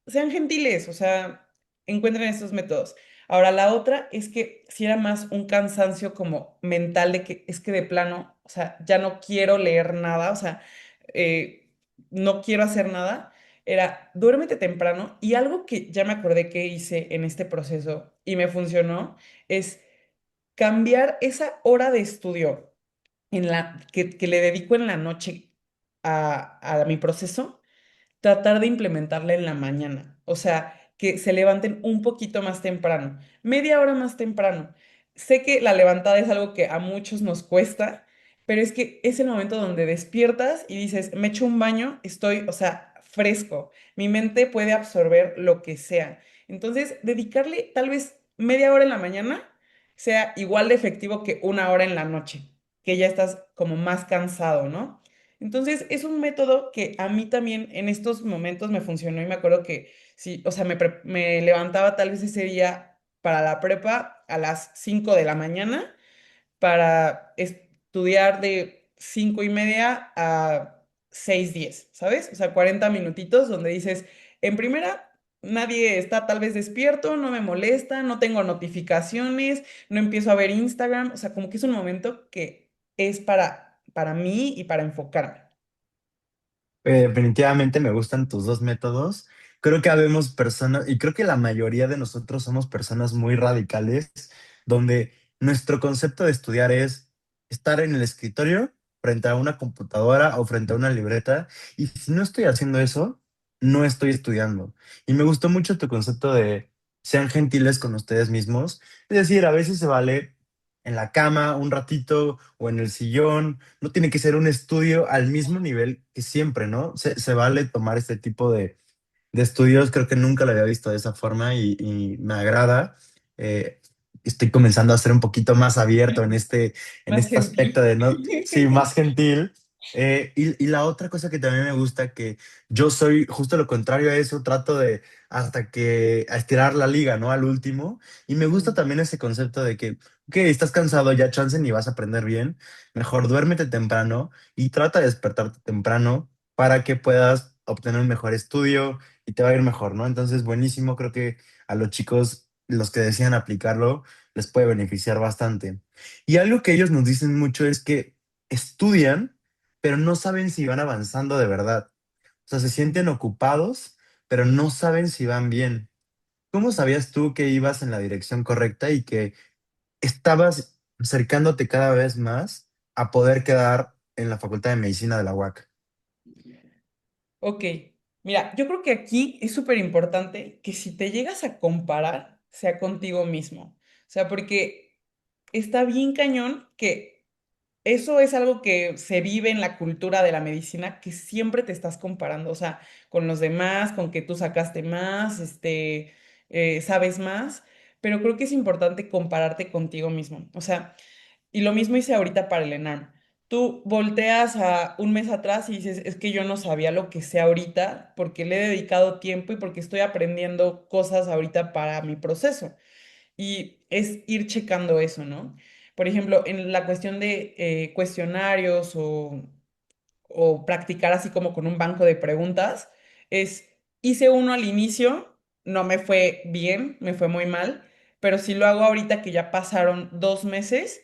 sean gentiles, o sea, encuentren estos métodos. Ahora, la otra es que si era más un cansancio como mental de que es que de plano, o sea, ya no quiero leer nada, o sea, eh, no quiero hacer nada, era duérmete temprano y algo que ya me acordé que hice en este proceso y me funcionó es cambiar esa hora de estudio que le dedico en la noche a mi proceso tratar de implementarla en la mañana. O sea, que se levanten un poquito más temprano, media hora más temprano. Sé que la levantada es algo que a muchos nos cuesta pero es que es el momento donde despiertas y dices, me echo un baño, estoy, o sea, fresco. Mi mente puede absorber lo que sea. Entonces, dedicarle tal vez media hora en la mañana sea igual de efectivo que una hora en la noche, que ya estás como más cansado, ¿no? Entonces, es un método que a mí también en estos momentos me funcionó y me acuerdo que sí, o sea, me levantaba tal vez ese día para la prepa a las 5 de la mañana para estudiar de 5:30 a 6:10, ¿sabes? O sea, 40 minutitos donde dices, en primera, nadie está tal vez despierto, no me molesta, no tengo notificaciones, no empiezo a ver Instagram, o sea, como que es un momento que es para mí y para enfocarme. Definitivamente me gustan tus dos métodos. Creo que habemos personas, y creo que la mayoría de nosotros somos personas muy radicales, donde nuestro concepto de estudiar es estar en el escritorio frente a una computadora o frente a una libreta, y si no estoy haciendo eso, no estoy estudiando. Y me gustó mucho tu concepto de sean gentiles con ustedes mismos. Es decir, a veces se vale en la cama un ratito o en el sillón, no tiene que ser un estudio al mismo nivel que siempre, ¿no? Se vale tomar este tipo de estudios, creo que nunca lo había visto de esa forma y me agrada. Eh, Estoy comenzando a ser un poquito más abierto en Más este aspecto gentil. de no, sí, más gentil. Y la otra cosa que también me gusta, que yo soy justo lo contrario a eso, trato de hasta que a estirar la liga, ¿no? Al último. Y me gusta Mm, también ese concepto de que, ok, estás cansado, ya chance ni vas a aprender bien, mejor duérmete temprano y trata de despertarte temprano para que puedas obtener un mejor estudio y te va a ir mejor, ¿no? Entonces, buenísimo, creo que a los chicos, los que decían aplicarlo, les puede beneficiar bastante. Y algo que ellos nos dicen mucho es que estudian, pero no saben si van avanzando de verdad. O sea, se sienten mm. ocupados, pero no saben si van bien. ¿Cómo sabías tú que ibas en la dirección correcta y que estabas acercándote cada vez más a poder quedar en la Facultad de Medicina de la UAC? Ok, mira, yo creo que aquí es súper importante que si te llegas a comparar, sea contigo mismo. O sea, porque está bien cañón que eso es algo que se vive en la cultura de la medicina, que siempre te estás comparando, o sea, con los demás, con que tú sacaste más, sabes más, pero creo que es importante compararte contigo mismo. O sea, y lo mismo hice ahorita para el ENARM. Tú volteas a un mes atrás y dices, es que yo no sabía lo que sé ahorita porque le he dedicado tiempo y porque estoy aprendiendo cosas ahorita para mi proceso. Y es ir checando eso, ¿no? Por ejemplo, en la cuestión de cuestionarios o practicar así como con un banco de preguntas, hice uno al inicio, no me fue bien, me fue muy mal, pero si lo hago ahorita que ya pasaron 2 meses,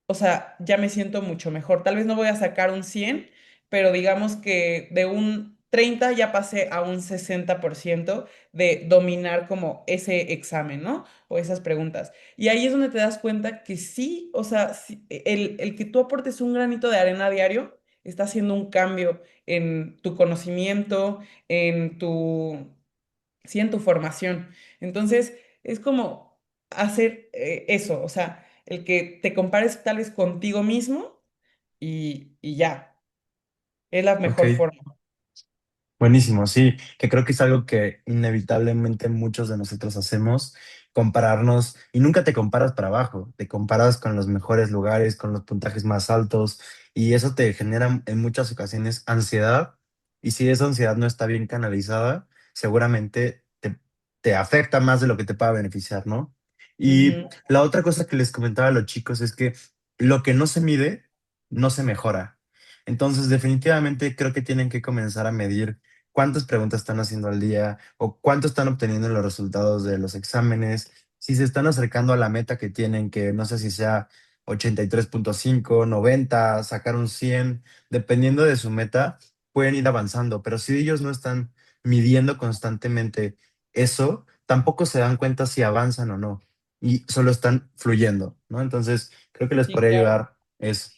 o sea, ya me siento mucho mejor. Tal vez no voy a sacar un 100, pero digamos que de un 30 ya pasé a un 60% de dominar como ese examen, ¿no? O esas preguntas. Y ahí es donde te das cuenta que sí, o sea, sí, el que tú aportes un granito de arena a diario está haciendo un cambio en tu conocimiento, en tu sí, en tu formación. Entonces, es como hacer eso, o sea, el que te compares tal vez contigo mismo y ya, es la Ok. mejor forma. Buenísimo, sí, que creo que es algo que inevitablemente muchos de nosotros hacemos, compararnos, y nunca te comparas para abajo, te comparas con los mejores lugares, con los puntajes más altos, y eso te genera en muchas ocasiones ansiedad, y si esa ansiedad no está bien canalizada, seguramente te afecta más de lo que te pueda beneficiar, ¿no? Y Ujú, la otra cosa que les comentaba a los chicos es que lo que no se mide, no se mejora. Entonces, definitivamente creo que tienen que comenzar a medir cuántas preguntas están haciendo al día o cuánto están obteniendo en los resultados de los exámenes, si se están acercando a la meta que tienen, que no sé si sea 83,5, 90, sacar un 100, dependiendo de su meta, pueden ir avanzando, pero si ellos no están midiendo constantemente eso, tampoco se dan cuenta si avanzan o no y solo están fluyendo, ¿no? Entonces, creo que les sí, podría claro. ayudar eso.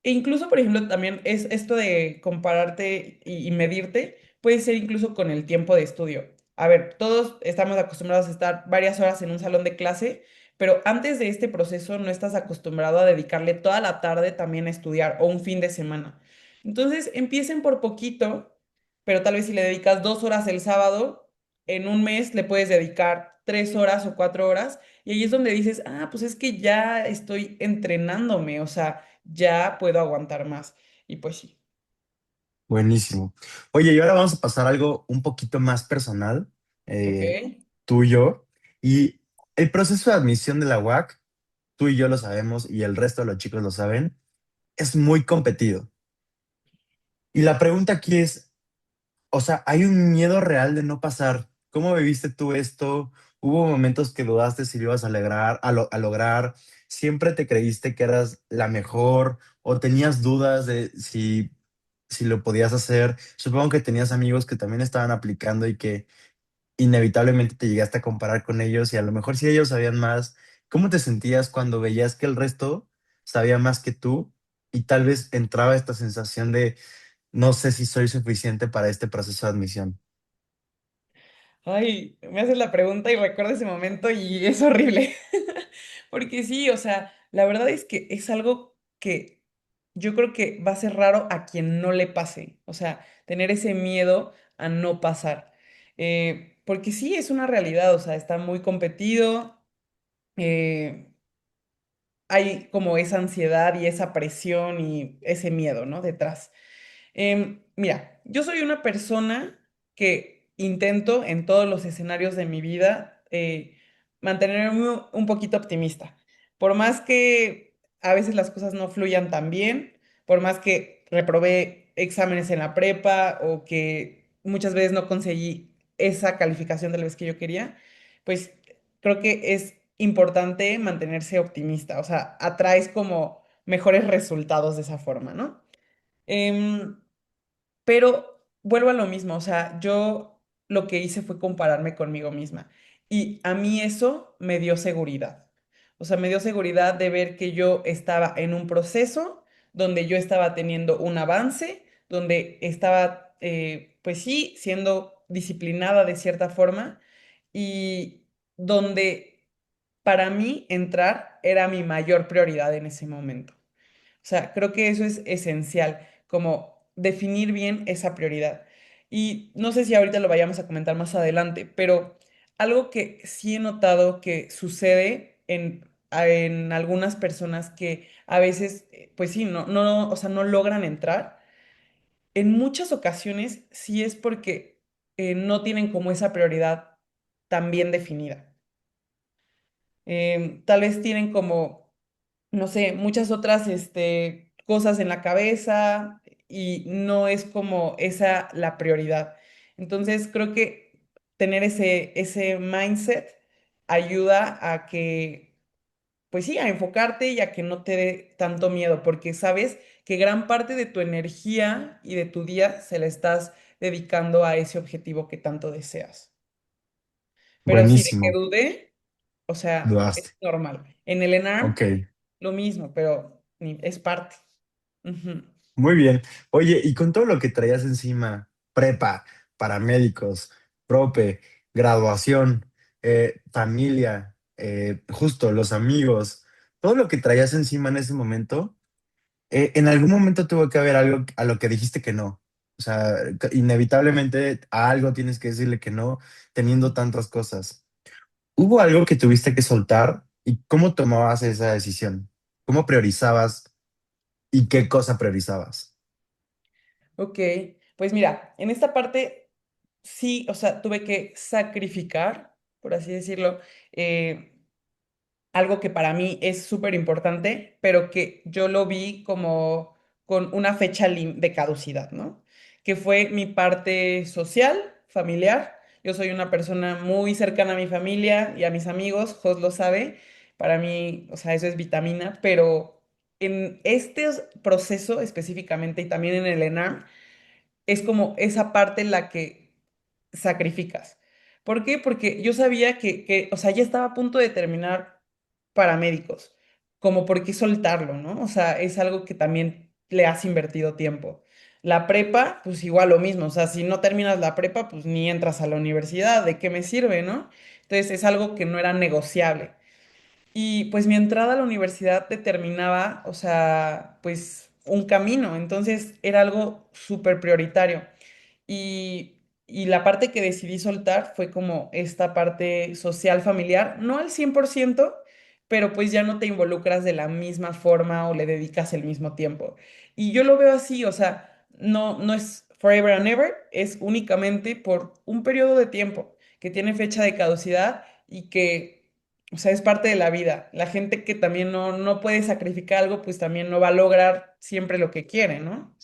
E incluso, por ejemplo, también es esto de compararte y medirte, puede ser incluso con el tiempo de estudio. A ver, todos estamos acostumbrados a estar varias horas en un salón de clase, pero antes de este proceso no estás acostumbrado a dedicarle toda la tarde también a estudiar o un fin de semana. Entonces, empiecen por poquito, pero tal vez si le dedicas 2 horas el sábado, en un mes le puedes dedicar 3 horas o 4 horas, y ahí es donde dices, ah, pues es que ya estoy entrenándome, o sea, ya puedo aguantar más. Y pues sí. Buenísimo. Oye, y ahora vamos a pasar a algo un poquito más personal, Ok. eh, tú y yo. Y el proceso de admisión de la UAC, tú y yo lo sabemos y el resto de los chicos lo saben, es muy competido. Y la pregunta aquí es, o sea, hay un miedo real de no pasar. ¿Cómo viviste tú esto? ¿Hubo momentos que dudaste si lo ibas a lograr, a lograr? ¿Siempre te creíste que eras la mejor o tenías dudas de si lo podías hacer? Supongo que tenías amigos que también estaban aplicando y que inevitablemente te llegaste a comparar con ellos y a lo mejor si ellos sabían más, ¿cómo te sentías cuando veías que el resto sabía más que tú y tal vez entraba esta sensación de no sé si soy suficiente para este proceso de admisión? Ay, me haces la pregunta y recuerdo ese momento y es horrible. Porque sí, o sea, la verdad es que es algo que yo creo que va a ser raro a quien no le pase. O sea, tener ese miedo a no pasar. Porque sí, es una realidad, o sea, está muy competido. eh, Hay como esa ansiedad y esa presión y ese miedo, ¿no? Detrás. Mira, yo soy una persona que intento en todos los escenarios de mi vida mantenerme un poquito optimista. Por más que a veces las cosas no fluyan tan bien, por más que reprobé exámenes en la prepa o que muchas veces no conseguí esa calificación de la vez que yo quería, pues creo que es importante mantenerse optimista. O sea, atraes como mejores resultados de esa forma, ¿no? Em, pero vuelvo a lo mismo, o sea, yo lo que hice fue compararme conmigo misma y a mí eso me dio seguridad. O sea, me dio seguridad de ver que yo estaba en un proceso donde yo estaba teniendo un avance, donde estaba, pues sí, siendo disciplinada de cierta forma y donde para mí entrar era mi mayor prioridad en ese momento. O sea, creo que eso es esencial, como definir bien esa prioridad. Y no sé si ahorita lo vayamos a comentar más adelante, pero algo que sí he notado que sucede en algunas personas que a veces, pues sí, o sea, no logran entrar, en muchas ocasiones sí es porque no tienen como esa prioridad tan bien definida. Tal vez tienen como no sé, muchas otras cosas en la cabeza y no es como esa la prioridad. Entonces, creo que tener ese mindset ayuda a que, pues sí, a enfocarte y a que no te dé tanto miedo, porque sabes que gran parte de tu energía y de tu día se la estás dedicando a ese objetivo que tanto deseas. Pero sí, de que Buenísimo, dudé, o sea, es dudaste. normal. En el ENARM Ok, lo mismo, pero es parte. Ujú. muy bien. Oye, y con todo lo que traías encima, prepa, paramédicos, prope, graduación, familia, justo los amigos, todo lo que traías encima en ese momento, en algún momento tuvo que haber algo a lo que dijiste que no. O sea, inevitablemente a algo tienes que decirle que no, teniendo tantas cosas. ¿Hubo algo que tuviste que soltar y cómo tomabas esa decisión? ¿Cómo priorizabas y qué cosa priorizabas? Ok, pues mira, en esta parte sí, o sea, tuve que sacrificar, por así decirlo, eh, algo que para mí es súper importante, pero que yo lo vi como con una fecha de caducidad, ¿no? Que fue mi parte social, familiar. Yo soy una persona muy cercana a mi familia y a mis amigos, Jos lo sabe. Para mí, o sea, eso es vitamina, pero en este proceso específicamente y también en el ENAM, es como esa parte en la que sacrificas. ¿Por qué? Porque yo sabía o sea, ya estaba a punto de terminar paramédicos, como por qué soltarlo, ¿no? O sea, es algo que también le has invertido tiempo. La prepa, pues igual lo mismo, o sea, si no terminas la prepa, pues ni entras a la universidad, ¿de qué me sirve, no? Entonces es algo que no era negociable. Y pues mi entrada a la universidad determinaba, o sea, pues un camino, entonces era algo súper prioritario. Y la parte que decidí soltar fue como esta parte social familiar, no al 100%, pero pues ya no te involucras de la misma forma o le dedicas el mismo tiempo. Y yo lo veo así, o sea, no es forever and ever, es únicamente por un periodo de tiempo que tiene fecha de caducidad y que, o sea, es parte de la vida. La gente que también no puede sacrificar algo, pues también no va a lograr siempre lo que quiere, ¿no?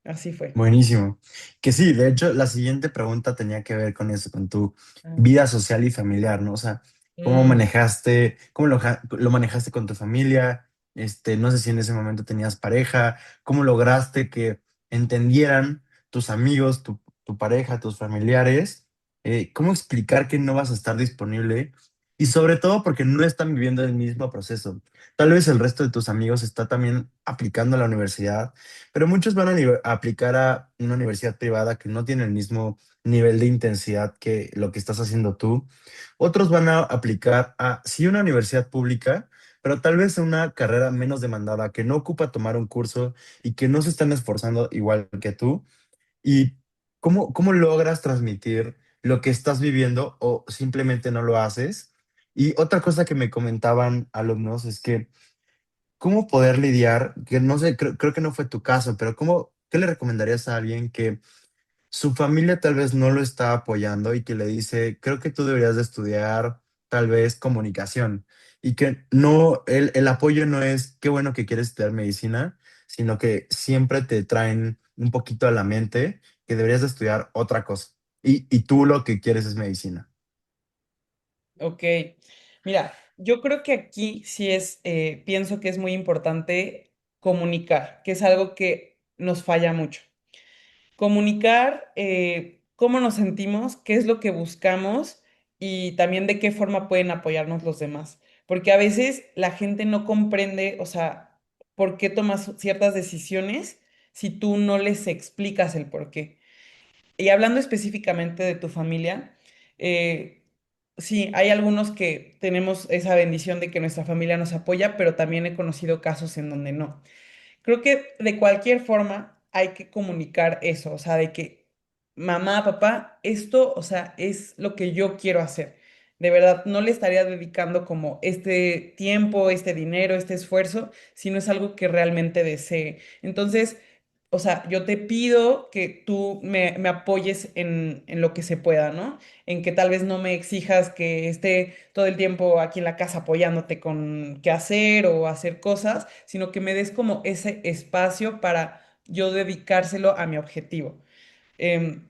Así fue. Buenísimo. Que sí, de hecho, la siguiente pregunta tenía que ver con eso, con tu Ah. vida social y familiar, ¿no? O sea, ¿cómo Mm. manejaste, lo manejaste con tu familia? No sé si en ese momento tenías pareja, ¿cómo lograste que entendieran tus amigos, tu pareja, tus familiares? ¿Cómo explicar que no vas a estar disponible? Y sobre todo porque no están viviendo el mismo proceso. Tal vez el resto de tus amigos está también aplicando a la universidad, pero muchos van a aplicar a una universidad privada que no tiene el mismo nivel de intensidad que lo que estás haciendo tú. Otros van a aplicar a, sí, una universidad pública, pero tal vez una carrera menos demandada, que no ocupa tomar un curso y que no se están esforzando igual que tú. ¿Y cómo logras transmitir lo que estás viviendo o simplemente no lo haces? Y otra cosa que me comentaban alumnos es que ¿cómo poder lidiar? Que no sé, creo que no fue tu caso, pero qué le recomendarías a alguien que su familia tal vez no lo está apoyando y que le dice, creo que tú deberías de estudiar tal vez comunicación y que no, el apoyo no es qué bueno que quieres estudiar medicina, sino que siempre te traen un poquito a la mente que deberías de estudiar otra cosa y tú lo que quieres es medicina? Ok, mira, yo creo que aquí sí pienso que es muy importante comunicar, que es algo que nos falla mucho. Comunicar cómo nos sentimos, qué es lo que buscamos y también de qué forma pueden apoyarnos los demás. Porque a veces la gente no comprende, o sea, por qué tomas ciertas decisiones si tú no les explicas el por qué. Y hablando específicamente de tu familia, eh, sí, hay algunos que tenemos esa bendición de que nuestra familia nos apoya, pero también he conocido casos en donde no. Creo que de cualquier forma hay que comunicar eso, o sea, de que mamá, papá, esto, o sea, es lo que yo quiero hacer. De verdad, no le estaría dedicando como este tiempo, este dinero, este esfuerzo, si no es algo que realmente desee. Entonces, o sea, yo te pido que tú me apoyes en lo que se pueda, ¿no? En que tal vez no me exijas que esté todo el tiempo aquí en la casa apoyándote con qué hacer o hacer cosas, sino que me des como ese espacio para yo dedicárselo a mi objetivo. Em,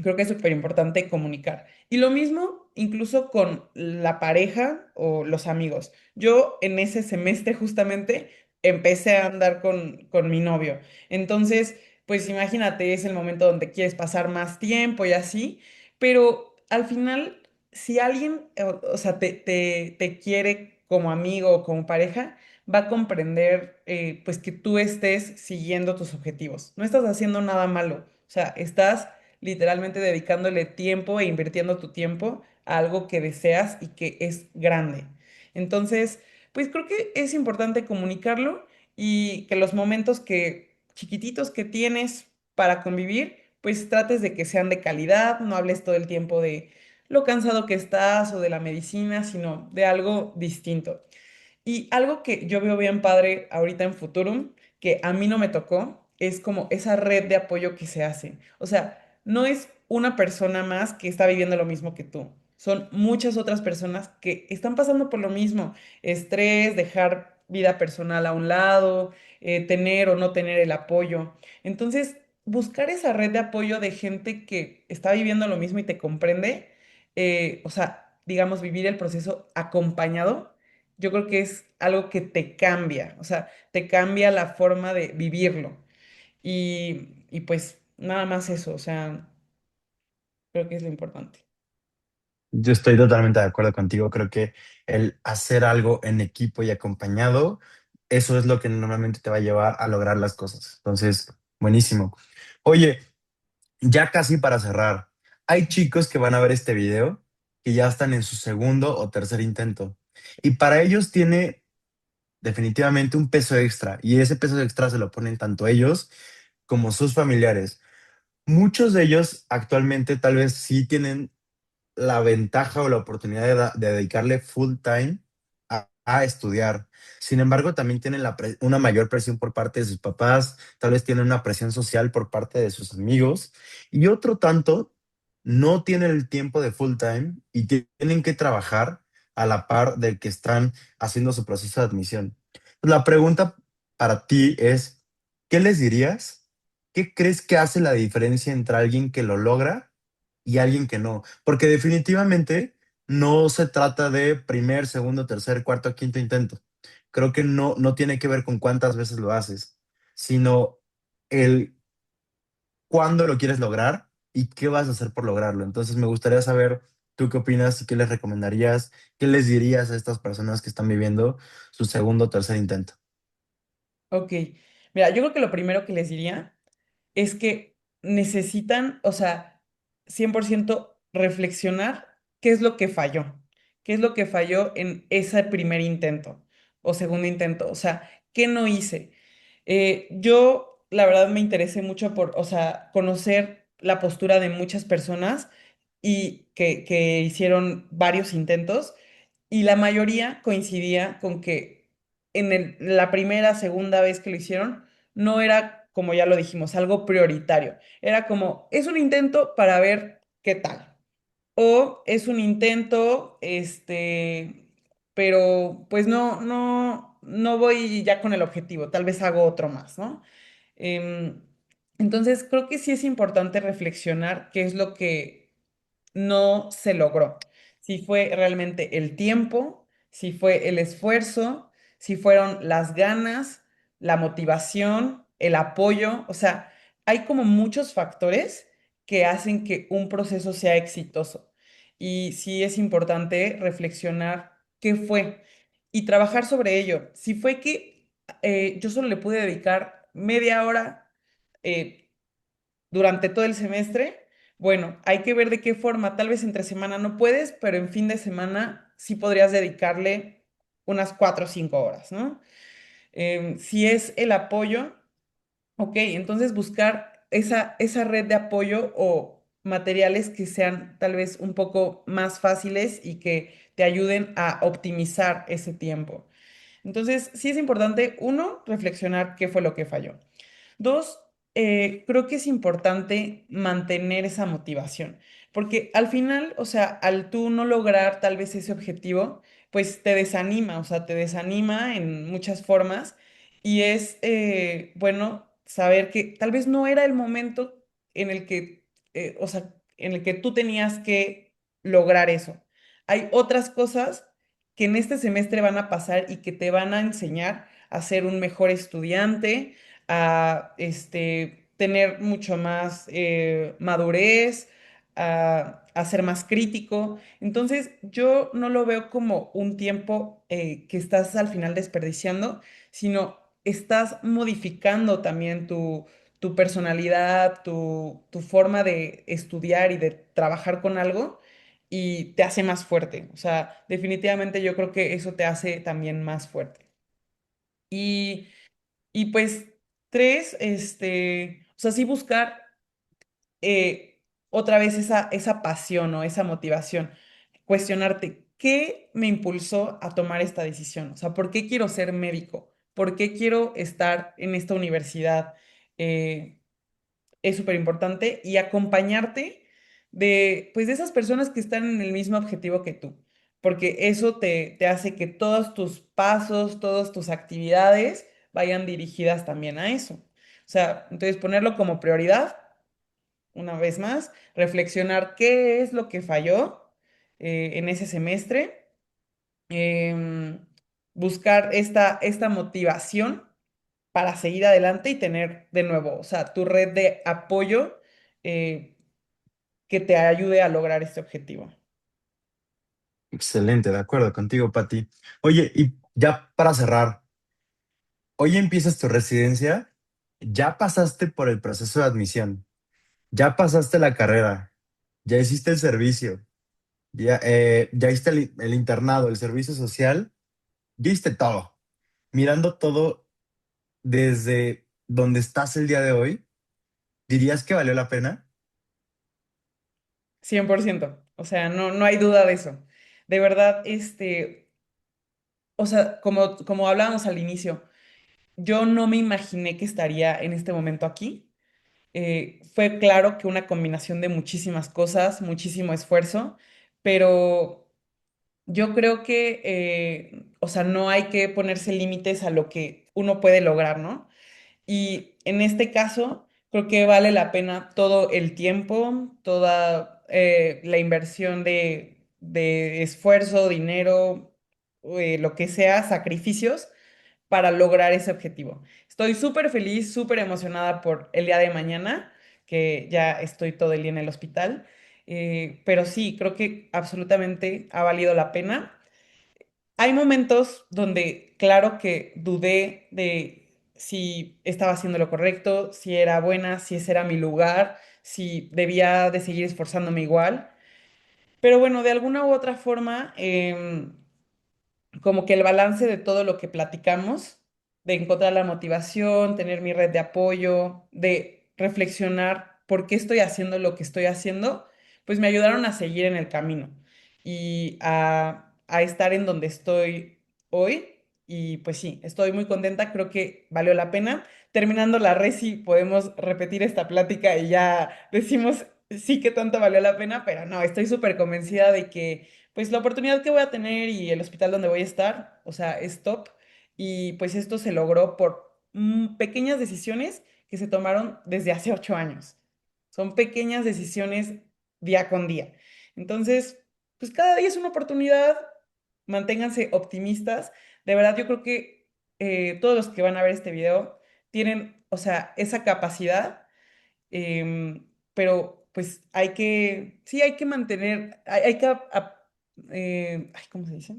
Creo que es súper importante comunicar. Y lo mismo incluso con la pareja o los amigos. Yo en ese semestre justamente empecé a andar con mi novio. Entonces, pues imagínate, es el momento donde quieres pasar más tiempo y así, pero al final, si alguien, o sea, te quiere como amigo o como pareja, va a comprender pues que tú estés siguiendo tus objetivos. No estás haciendo nada malo. O sea, estás literalmente dedicándole tiempo e invirtiendo tu tiempo a algo que deseas y que es grande. Entonces, pues creo que es importante comunicarlo y que los momentos que chiquititos que tienes para convivir, pues trates de que sean de calidad, no hables todo el tiempo de lo cansado que estás o de la medicina, sino de algo distinto. Y algo que yo veo bien padre ahorita en Futurum, que a mí no me tocó, es como esa red de apoyo que se hace. O sea, no es una persona más que está viviendo lo mismo que tú. Son muchas otras personas que están pasando por lo mismo. Estrés, dejar vida personal a un lado, tener o no tener el apoyo. Entonces, buscar esa red de apoyo de gente que está viviendo lo mismo y te comprende, o sea, digamos, vivir el proceso acompañado yo creo que es algo que te cambia, o sea, te cambia la forma de vivirlo. Y pues nada más eso, o sea, creo que es lo importante. Yo estoy totalmente de acuerdo contigo. Creo que el hacer algo en equipo y acompañado, eso es lo que normalmente te va a llevar a lograr las cosas. Entonces, buenísimo. Oye, ya casi para cerrar, hay chicos que van a ver este video que ya están en su segundo o tercer intento. Y para ellos tiene definitivamente un peso extra y ese peso extra se lo ponen tanto ellos como sus familiares. Muchos de ellos actualmente tal vez sí tienen la ventaja o la oportunidad de dedicarle full time a estudiar. Sin embargo, también tienen una mayor presión por parte de sus papás, tal vez tienen una presión social por parte de sus amigos y otro tanto no tienen el tiempo de full time y tienen que trabajar a la par del que están haciendo su proceso de admisión. La pregunta para ti es, ¿qué les dirías? ¿Qué crees que hace la diferencia entre alguien que lo logra y alguien que no? Porque definitivamente no se trata de primer, segundo, tercer, cuarto, quinto intento. Creo que no tiene que ver con cuántas veces lo haces, sino el cuándo lo quieres lograr y qué vas a hacer por lograrlo. Entonces me gustaría saber tú qué opinas y qué les recomendarías, qué les dirías a estas personas que están viviendo su segundo o tercer intento. Ok, mira, yo creo que lo primero que les diría es que necesitan, o sea, 100% reflexionar qué es lo que falló, qué es lo que falló en ese primer intento o segundo intento, o sea, qué no hice. Yo, la verdad, me interesé mucho por, o sea, conocer la postura de muchas personas y que hicieron varios intentos y la mayoría coincidía con que la primera, segunda vez que lo hicieron, no era, como ya lo dijimos, algo prioritario. Era como, es un intento para ver qué tal. O es un intento, pero pues no voy ya con el objetivo, tal vez hago otro más, ¿no? Em, entonces, creo que sí es importante reflexionar qué es lo que no se logró. Si fue realmente el tiempo, si fue el esfuerzo, si fueron las ganas, la motivación, el apoyo. O sea, hay como muchos factores que hacen que un proceso sea exitoso. Y sí es importante reflexionar qué fue y trabajar sobre ello. Si fue que yo solo le pude dedicar media hora, eh, durante todo el semestre, bueno, hay que ver de qué forma. Tal vez entre semana no puedes, pero en fin de semana sí podrías dedicarle unas 4 o 5 horas, ¿no? Si es el apoyo, ok, entonces buscar esa red de apoyo o materiales que sean tal vez un poco más fáciles y que te ayuden a optimizar ese tiempo. Entonces, sí es importante, uno, reflexionar qué fue lo que falló. Dos, creo que es importante mantener esa motivación, porque al final, o sea, al tú no lograr tal vez ese objetivo, pues te desanima, o sea, te desanima en muchas formas y es bueno saber que tal vez no era el momento en el que, o sea, en el que tú tenías que lograr eso. Hay otras cosas que en este semestre van a pasar y que te van a enseñar a ser un mejor estudiante, a tener mucho más madurez, a ser más crítico. Entonces, yo no lo veo como un tiempo que estás al final desperdiciando, sino estás modificando también tu personalidad, tu forma de estudiar y de trabajar con algo. Y te hace más fuerte. O sea, definitivamente yo creo que eso te hace también más fuerte. Y y pues tres, o sea, sí buscar otra vez esa pasión o esa motivación, cuestionarte, ¿qué me impulsó a tomar esta decisión? O sea, ¿por qué quiero ser médico? ¿Por qué quiero estar en esta universidad? Eh, es súper importante y acompañarte pues, de esas personas que están en el mismo objetivo que tú, porque eso te hace que todos tus pasos, todas tus actividades vayan dirigidas también a eso. O sea, entonces ponerlo como prioridad, una vez más, reflexionar qué es lo que falló en ese semestre, em, buscar esta motivación para seguir adelante y tener de nuevo, o sea, tu red de apoyo eh, que te ayude a lograr este objetivo. Excelente, de acuerdo contigo, Pati. Oye, y ya para cerrar, hoy empiezas tu residencia, ya pasaste por el proceso de admisión, ya pasaste la carrera, ya hiciste el servicio, Ya viste el internado, el servicio social, viste todo, mirando todo desde donde estás el día de hoy, ¿dirías que valió la pena? 100%. O sea, no, no hay duda de eso. De verdad, o sea, como hablábamos al inicio, yo no me imaginé que estaría en este momento aquí. Fue claro que una combinación de muchísimas cosas, muchísimo esfuerzo, pero yo creo que, o sea, no hay que ponerse límites a lo que uno puede lograr, ¿no? Y en este caso, creo que vale la pena todo el tiempo, toda la inversión de esfuerzo, dinero, lo que sea, sacrificios para lograr ese objetivo. Estoy súper feliz, súper emocionada por el día de mañana, que ya estoy todo el día en el hospital. Pero sí, creo que absolutamente ha valido la pena. Hay momentos donde, claro que dudé de si estaba haciendo lo correcto, si era buena, si ese era mi lugar, si debía de seguir esforzándome igual. Pero bueno, de alguna u otra forma, como que el balance de todo lo que platicamos, de encontrar la motivación, tener mi red de apoyo, de reflexionar por qué estoy haciendo lo que estoy haciendo, pues me ayudaron a seguir en el camino y a estar en donde estoy hoy. Y pues sí, estoy muy contenta, creo que valió la pena. Terminando la resi, podemos repetir esta plática y ya decimos sí que tanto valió la pena, pero no, estoy súper convencida de que pues la oportunidad que voy a tener y el hospital donde voy a estar, o sea, es top. Y pues esto se logró por pequeñas decisiones que se tomaron desde hace 8 años. Son pequeñas decisiones día con día. Entonces, pues cada día es una oportunidad. Manténganse optimistas. De verdad, yo creo que todos los que van a ver este video tienen, o sea, esa capacidad, pero pues hay que, sí, hay que mantener, hay que, ay, ¿cómo se dice?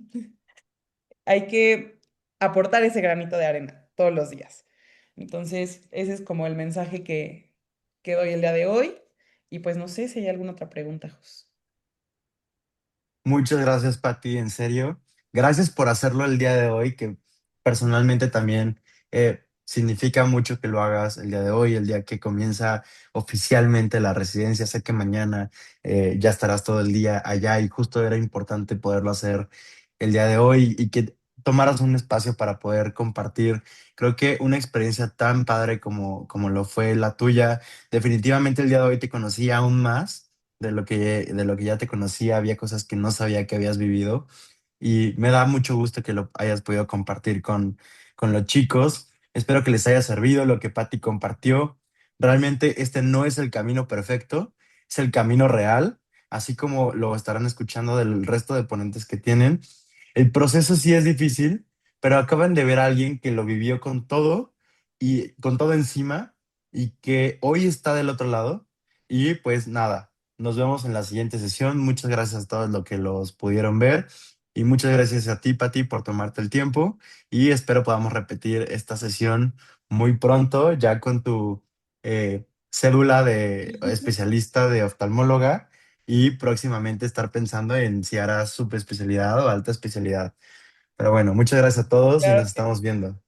Hay que aportar ese granito de arena todos los días. Entonces, ese es como el mensaje que doy el día de hoy. Y pues no sé si hay alguna otra pregunta, Jos. Muchas gracias, Pati, en serio. Gracias por hacerlo el día de hoy, que personalmente también significa mucho que lo hagas el día de hoy, el día que comienza oficialmente la residencia. Sé que mañana ya estarás todo el día allá y justo era importante poderlo hacer el día de hoy y que tomaras un espacio para poder compartir. Creo que una experiencia tan padre como lo fue la tuya. Definitivamente el día de hoy te conocí aún más de lo que ya te conocía, había cosas que no sabía que habías vivido y me da mucho gusto que lo hayas podido compartir con los chicos. Espero que les haya servido lo que Patti compartió. Realmente este no es el camino perfecto, es el camino real, así como lo estarán escuchando del resto de ponentes que tienen. El proceso sí es difícil, pero acaban de ver a alguien que lo vivió con todo y con todo encima y que hoy está del otro lado. Y pues nada, nos vemos en la siguiente sesión. Muchas gracias a todos los que los pudieron ver y muchas gracias a ti, Pati, por tomarte el tiempo y espero podamos repetir esta sesión muy pronto, ya con tu cédula de especialista de oftalmóloga y próximamente estar pensando en si harás subespecialidad o alta especialidad. Pero bueno, muchas gracias a todos y Claro nos que estamos viendo.